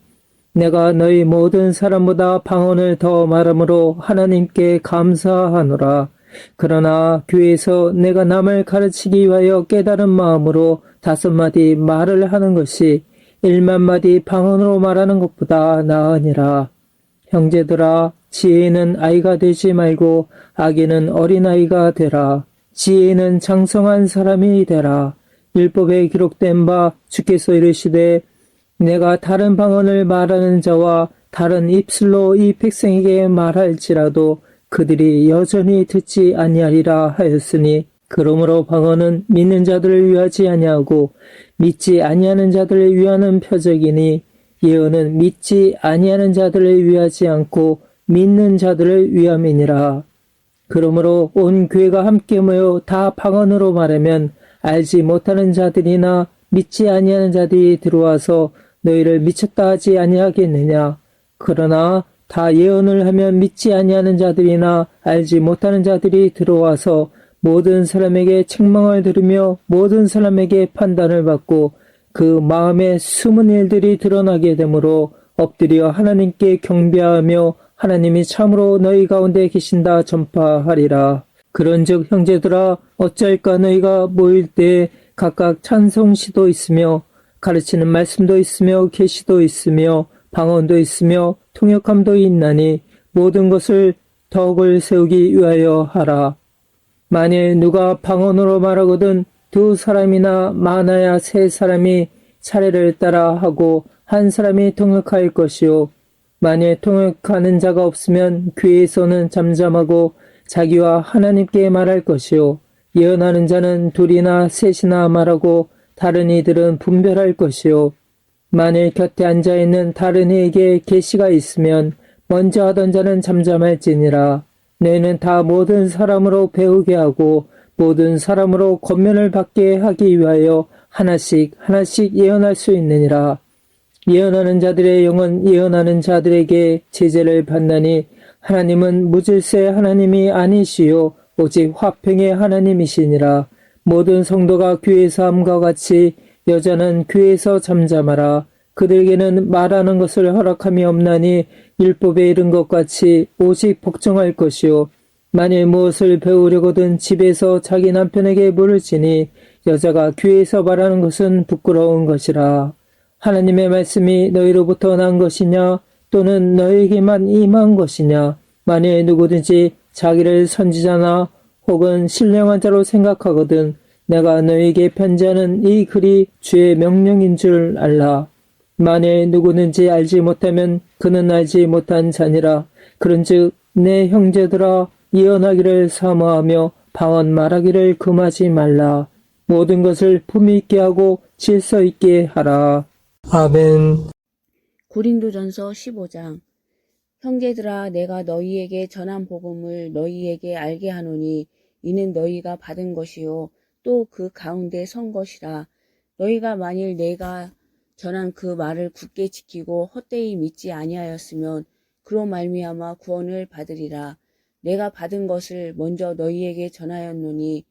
내가 너희 모든 사람보다 방언을 더 말함으로 하나님께 감사하노라. 그러나 교회에서 내가 남을 가르치기 위하여 깨달은 마음으로 5마디 말을 하는 것이 1만마디 방언으로 말하는 것보다 나으니라. 형제들아, 지혜는 아이가 되지 말고 악에는 어린아이가 되라. 지혜는 장성한 사람이 되라. 율법에 기록된 바 주께서 이르시되 내가 다른 방언을 말하는 자와 다른 입술로 이 백성에게 말할지라도 그들이 여전히 듣지 아니하리라 하였으니 그러므로 방언은 믿는 자들을 위하지 아니하고 믿지 아니하는 자들을 위하는 표적이니 예언은 믿지 아니하는 자들을 위하지 않고 믿는 자들을 위함이니라. 그러므로 온 교회가 함께 모여 다 방언으로 말하면 알지 못하는 자들이나 믿지 아니하는 자들이 들어와서 너희를 미쳤다 하지 아니하겠느냐. 그러나 다 예언을 하면 믿지 아니하는 자들이나 알지 못하는 자들이 들어와서 모든 사람에게 책망을 들으며 모든 사람에게 판단을 받고 그 마음의 숨은 일들이 드러나게 되므로 엎드려 하나님께 경배하며 하나님이 참으로 너희 가운데 계신다 전파하리라. 그런즉 형제들아 어쩔까 너희가 모일 때 각각 찬송시도 있으며 가르치는 말씀도 있으며 계시도 있으며 방언도 있으며 통역함도 있나니 모든 것을 덕을 세우기 위하여 하라. 만일 누가 방언으로 말하거든 두 사람이나 많아야 세 사람이 차례를 따라 하고 한 사람이 통역할 것이요. 만일 통역하는 자가 없으면 교회에서는 잠잠하고 자기와 하나님께 말할 것이요. 예언하는 자는 둘이나 셋이나 말하고 다른 이들은 분별할 것이요. 만일 곁에 앉아있는 다른 이에게 계시가 있으면 먼저 하던 자는 잠잠할지니라. 너희는 다 모든 사람으로 배우게 하고 모든 사람으로 권면을 받게 하기 위하여 하나씩 예언할 수 있느니라. 예언하는 자들의 영은 예언하는 자들에게 제재를 받나니 하나님은 무질서의 하나님이 아니시요 오직 화평의 하나님이시니라. 모든 성도가 교회에서 함과 같이 여자는 교회에서 잠잠하라. 그들에게는 말하는 것을 허락함이 없나니 율법에 이른 것 같이 오직 복종할 것이요. 만일 무엇을 배우려거든 집에서 자기 남편에게 물을지니 여자가 교회에서 말하는 것은 부끄러운 것이라. 하나님의 말씀이 너희로부터 난 것이냐 또는 너희에게만 임한 것이냐. 만일 누구든지 자기를 선지자나 혹은 신령한 자로 생각하거든 내가 너희에게 편지하는 이 글이 주의 명령인 줄 알라. 만일 누구든지 알지 못하면 그는 알지 못한 자니라. 그런즉 내 형제들아 예언하기를 사모하며 방언 말하기를 금하지 말라. 모든 것을 품위 있게 하고 질서 있게 하라. 아멘. 고린도전서 15장. 형제들아 내가 너희에게 전한 복음을 너희에게 알게 하노니 이는 너희가 받은 것이요 또 그 가운데 선 것이라. 너희가 만일 내가 전한 그 말을 굳게 지키고 헛되이 믿지 아니하였으면 그로 말미암아 구원을 받으리라. 내가 받은 것을 먼저 너희에게 전하였노니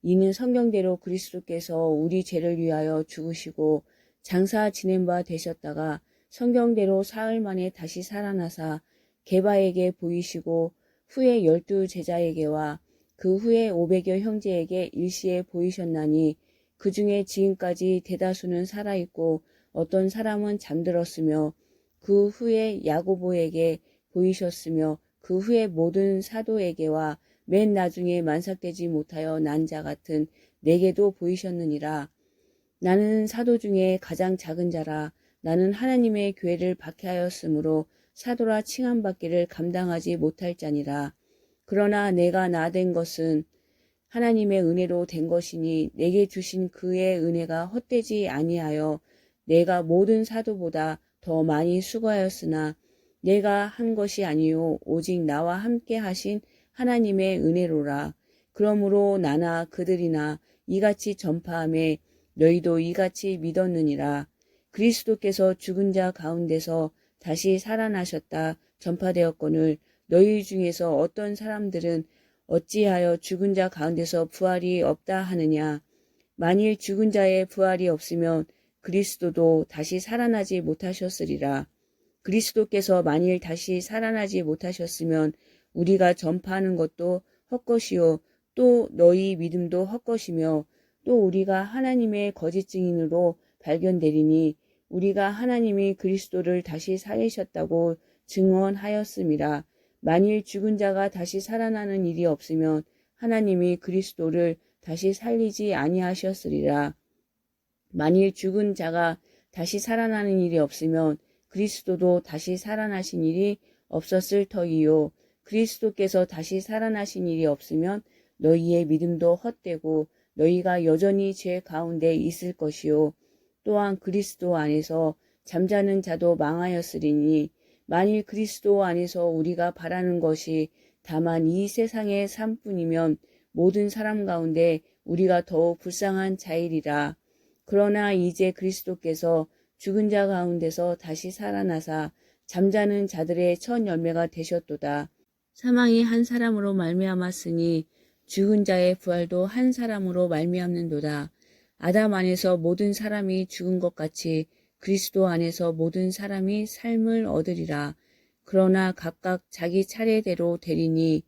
이는 성경대로 그리스도께서 우리 죄를 위하여 죽으시고 장사 지낸 바 되셨다가 성경대로 사흘 만에 다시 살아나사 게바에게 보이시고 후에 12 제자에게와 그 후에 500여 형제에게 일시에 보이셨나니 그 중에 지금까지 대다수는 살아있고 어떤 사람은 잠들었으며 그 후에 야고보에게 보이셨으며 그 후에 모든 사도에게와 맨 나중에 만삭되지 못하여 난 자 같은 내게도 보이셨느니라. 나는 사도 중에 가장 작은 자라. 나는 하나님의 교회를 박해하였으므로 사도라 칭함받기를 감당하지 못할 자니라. 그러나 내가 나 된 것은 하나님의 은혜로 된 것이니 내게 주신 그의 은혜가 헛되지 아니하여 내가 모든 사도보다 더 많이 수고하였으나 내가 한 것이 아니요 오직 나와 함께 하신 하나님의 은혜로라. 그러므로 나나 그들이나 이같이 전파하매 너희도 이같이 믿었느니라. 그리스도께서 죽은 자 가운데서 다시 살아나셨다 전파되었거늘 너희 중에서 어떤 사람들은 어찌하여 죽은 자 가운데서 부활이 없다 하느냐. 만일 죽은 자의 부활이 없으면 그리스도도 다시 살아나지 못하셨으리라. 그리스도께서 만일 다시 살아나지 못하셨으면 우리가 전파하는 것도 헛것이요 또 너희 믿음도 헛것이며 또 우리가 하나님의 거짓 증인으로 발견되리니 우리가 하나님이 그리스도를 다시 살리셨다고 증언하였음이라. 만일 죽은 자가 다시 살아나는 일이 없으면 하나님이 그리스도를 다시 살리지 아니하셨으리라. 만일 죽은 자가 다시 살아나는 일이 없으면 그리스도도 다시 살아나신 일이 없었을 터이요. 그리스도께서 다시 살아나신 일이 없으면 너희의 믿음도 헛되고 너희가 여전히 죄 가운데 있을 것이요. 또한 그리스도 안에서 잠자는 자도 망하였으리니 만일 그리스도 안에서 우리가 바라는 것이 다만 이 세상의 삶뿐이면 모든 사람 가운데 우리가 더욱 불쌍한 자이리라. 그러나 이제 그리스도께서 죽은 자 가운데서 다시 살아나사 잠자는 자들의 첫 열매가 되셨도다. 사망이 한 사람으로 말미암았으니 죽은 자의 부활도 한 사람으로 말미암는도다. 아담 안에서 모든 사람이 죽은 것 같이 그리스도 안에서 모든 사람이 삶을 얻으리라. 그러나 각각 자기 차례대로 되리니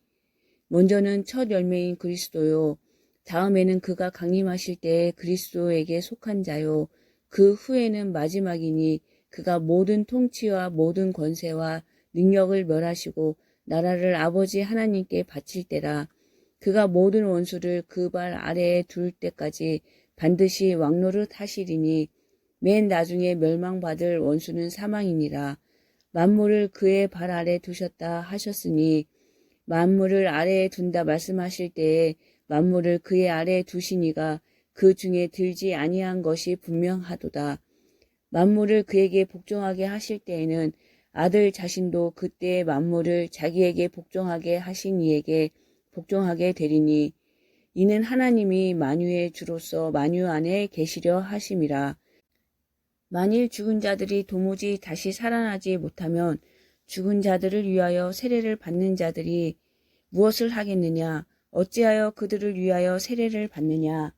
먼저는 첫 열매인 그리스도요. 다음에는 그가 강림하실 때에 그리스도에게 속한 자요. 그 후에는 마지막이니 그가 모든 통치와 모든 권세와 능력을 멸하시고 나라를 아버지 하나님께 바칠 때라. 그가 모든 원수를 그 발 아래에 둘 때까지 반드시 왕노릇 하시리니 맨 나중에 멸망받을 원수는 사망이니라. 만물을 그의 발 아래 두셨다 하셨으니 만물을 아래에 둔다 말씀하실 때에 만물을 그의 아래에 두시니가 그 중에 들지 아니한 것이 분명하도다. 만물을 그에게 복종하게 하실 때에는 아들 자신도 그때의 만물을 자기에게 복종하게 하신 이에게 복종하게 되리니 이는 하나님이 만유의 주로서 만유 안에 계시려 하심이라. 만일 죽은 자들이 도무지 다시 살아나지 못하면 죽은 자들을 위하여 세례를 받는 자들이 무엇을 하겠느냐? 어찌하여 그들을 위하여 세례를 받느냐?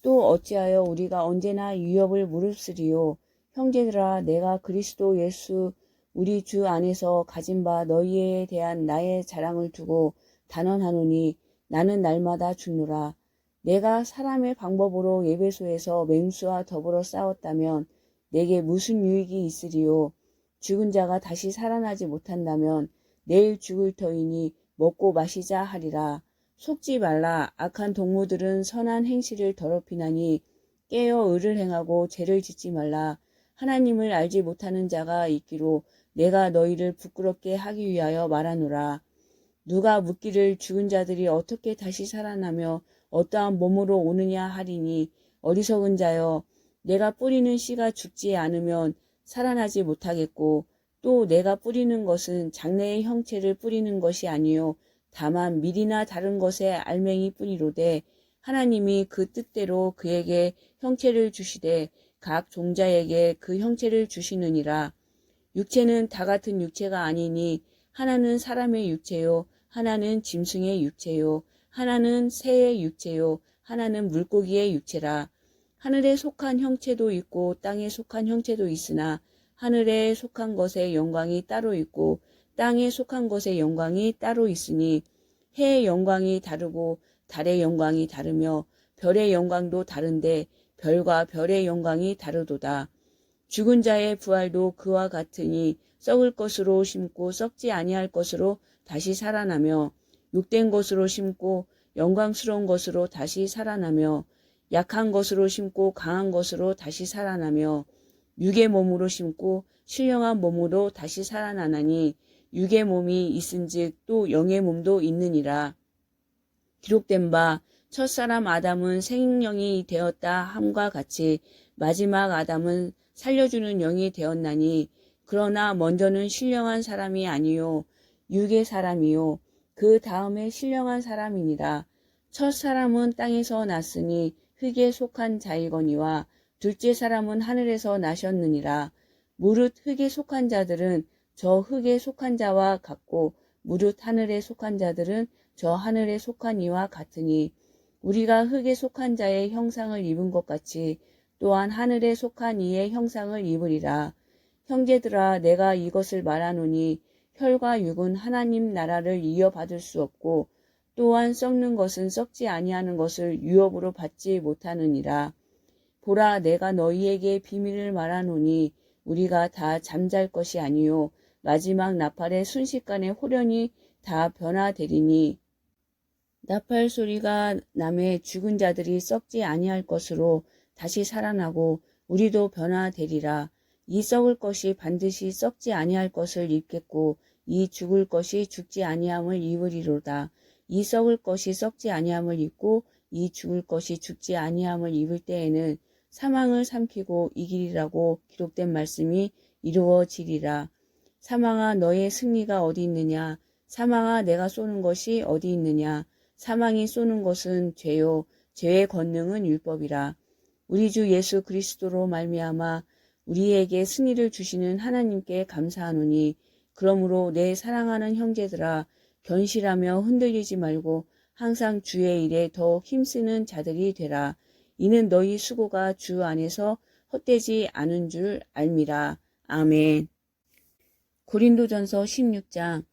또 어찌하여 우리가 언제나 위협을 무릅쓰리요? 형제들아, 내가 그리스도 예수 우리 주 안에서 가진 바 너희에 대한 나의 자랑을 두고 단언하노니 나는 날마다 죽노라. 내가 사람의 방법으로 예배소에서 맹수와 더불어 싸웠다면 내게 무슨 유익이 있으리요? 죽은 자가 다시 살아나지 못한다면 내일 죽을 터이니 먹고 마시자 하리라. 속지 말라. 악한 동무들은 선한 행실을 더럽히나니 깨어 의를 행하고 죄를 짓지 말라. 하나님을 알지 못하는 자가 있기로 내가 너희를 부끄럽게 하기 위하여 말하노라. 누가 묻기를 죽은 자들이 어떻게 다시 살아나며 어떠한 몸으로 오느냐 하리니 어리석은 자여, 내가 뿌리는 씨가 죽지 않으면 살아나지 못하겠고 또 내가 뿌리는 것은 장래의 형체를 뿌리는 것이 아니요 다만 밀이나 다른 것의 알맹이 뿐이로되 하나님이 그 뜻대로 그에게 형체를 주시되 각 종자에게 그 형체를 주시느니라. 육체는 다 같은 육체가 아니니 하나는 사람의 육체요 하나는 짐승의 육체요 하나는 새의 육체요 하나는 물고기의 육체라. 하늘에 속한 형체도 있고 땅에 속한 형체도 있으나 하늘에 속한 것의 영광이 따로 있고 땅에 속한 것의 영광이 따로 있으니 해의 영광이 다르고 달의 영광이 다르며 별의 영광도 다른데 별과 별의 영광이 다르도다. 죽은 자의 부활도 그와 같으니 썩을 것으로 심고 썩지 아니할 것으로 다시 살아나며 욕된 것으로 심고 영광스러운 것으로 다시 살아나며 약한 것으로 심고 강한 것으로 다시 살아나며 육의 몸으로 심고 신령한 몸으로 다시 살아나나니 육의 몸이 있은즉 또 영의 몸도 있느니라. 기록된 바 첫사람 아담은 생명이 되었다 함과 같이 마지막 아담은 살려주는 영이 되었나니 그러나 먼저는 신령한 사람이 아니요 육의 사람이요 그 다음에 신령한 사람이니라. 첫 사람은 땅에서 났으니 흙에 속한 자이거니와 둘째 사람은 하늘에서 나셨느니라. 무릇 흙에 속한 자들은 저 흙에 속한 자와 같고 무릇 하늘에 속한 자들은 저 하늘에 속한 이와 같으니 우리가 흙에 속한 자의 형상을 입은 것 같이 또한 하늘에 속한 이의 형상을 입으리라. 형제들아, 내가 이것을 말하노니 혈과 육은 하나님 나라를 이어받을 수 없고 또한 썩는 것은 썩지 아니하는 것을 유업으로 받지 못하느니라. 보라, 내가 너희에게 비밀을 말하노니 우리가 다 잠잘 것이 아니요 마지막 나팔의 순식간에 호련히 다 변화되리니 나팔 소리가 나매 죽은 자들이 썩지 아니할 것으로 다시 살아나고 우리도 변화되리라. 이 썩을 것이 반드시 썩지 아니할 것을 입겠고 이 죽을 것이 죽지 아니함을 입으리로다. 이 썩을 것이 썩지 아니함을 입고 이 죽을 것이 죽지 아니함을 입을 때에는 사망을 삼키고 이기리라고 기록된 말씀이 이루어지리라. 사망아, 너의 승리가 어디 있느냐? 사망아 내가 쏘는 것이 어디 있느냐. 사망이 쏘는 것은 죄요. 죄의 권능은 율법이라. 우리 주 예수 그리스도로 말미암아 우리에게 승리를 주시는 하나님께 감사하노니 그러므로 내 사랑하는 형제들아 견실하며 흔들리지 말고 항상 주의 일에 더욱 힘쓰는 자들이 되라. 이는 너희 수고가 주 안에서 헛되지 않은 줄 알미라. 아멘. 고린도전서 16장.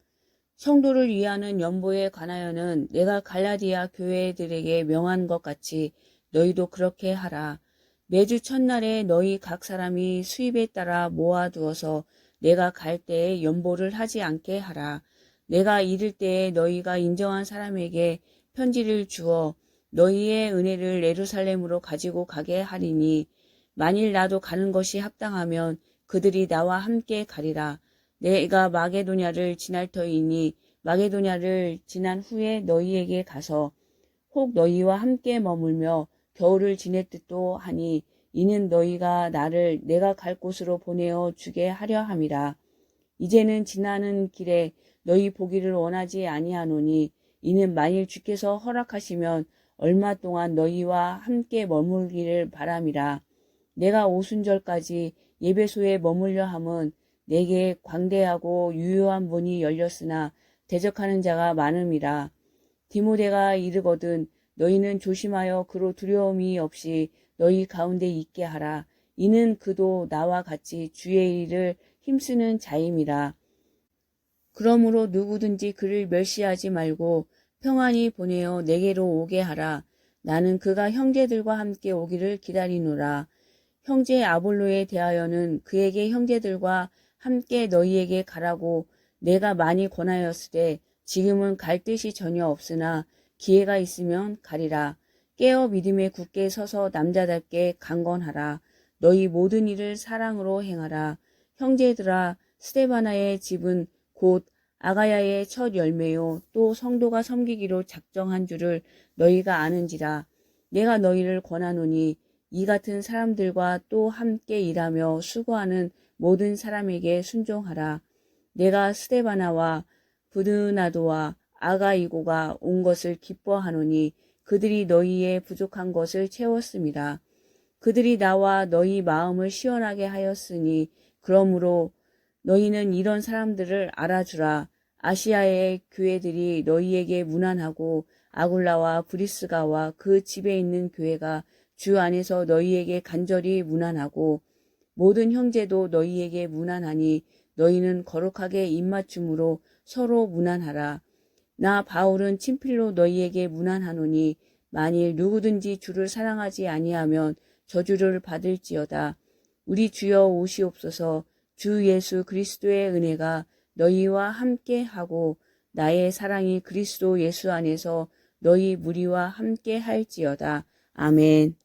성도를 위하는 연보에 관하여는 내가 갈라디아 교회들에게 명한 것 같이 너희도 그렇게 하라. 매주 첫날에 너희 각 사람이 수입에 따라 모아두어서 내가 갈 때에 연보를 하지 않게 하라. 내가 이를 때에 너희가 인정한 사람에게 편지를 주어 너희의 은혜를 예루살렘으로 가지고 가게 하리니 만일 나도 가는 것이 합당하면 그들이 나와 함께 가리라. 내가 마게도냐를 지날 터이니 마게도냐를 지난 후에 너희에게 가서 혹 너희와 함께 머물며 겨울을 지낼 듯도 하니 이는 너희가 나를 내가 갈 곳으로 보내어 주게 하려 함이라. 이제는 지나는 길에 너희 보기를 원하지 아니하노니 이는 만일 주께서 허락하시면 얼마 동안 너희와 함께 머물기를 바람이라. 내가 오순절까지 예배소에 머물려 함은 내게 광대하고 유효한 문이 열렸으나 대적하는 자가 많음이라. 디모데가 이르거든 너희는 조심하여 그로 두려움이 없이 너희 가운데 있게 하라. 이는 그도 나와 같이 주의 일을 힘쓰는 자임이라. 그러므로 누구든지 그를 멸시하지 말고 평안히 보내어 내게로 오게 하라. 나는 그가 형제들과 함께 오기를 기다리노라. 형제 아볼로에 대하여는 그에게 형제들과 함께 너희에게 가라고 내가 많이 권하였으되 지금은 갈 뜻이 전혀 없으나 기회가 있으면 가리라. 깨어 믿음에 굳게 서서 남자답게 강건하라. 너희 모든 일을 사랑으로 행하라. 형제들아 스데바나의 집은 곧 아가야의 첫 열매요 또 성도가 섬기기로 작정한 줄을 너희가 아는지라. 내가 너희를 권하노니 이 같은 사람들과 또 함께 일하며 수고하는 모든 사람에게 순종하라. 내가 스데바나와 부드나도와 아가이고가 온 것을 기뻐하노니 그들이 너희의 부족한 것을 채웠음이라. 그들이 나와 너희 마음을 시원하게 하였으니 그러므로 너희는 이런 사람들을 알아주라. 아시아의 교회들이 너희에게 문안하고 아굴라와 브리스가와 그 집에 있는 교회가 주 안에서 너희에게 간절히 문안하고 모든 형제도 너희에게 문안하니 너희는 거룩하게 입맞춤으로 서로 문안하라. 나 바울은 친필로 너희에게 문안하노니 만일 누구든지 주를 사랑하지 아니하면 저주를 받을지어다. 우리 주여 오시옵소서. 주 예수 그리스도의 은혜가 너희와 함께 하고 나의 사랑이 그리스도 예수 안에서 너희 무리와 함께 할지어다. 아멘.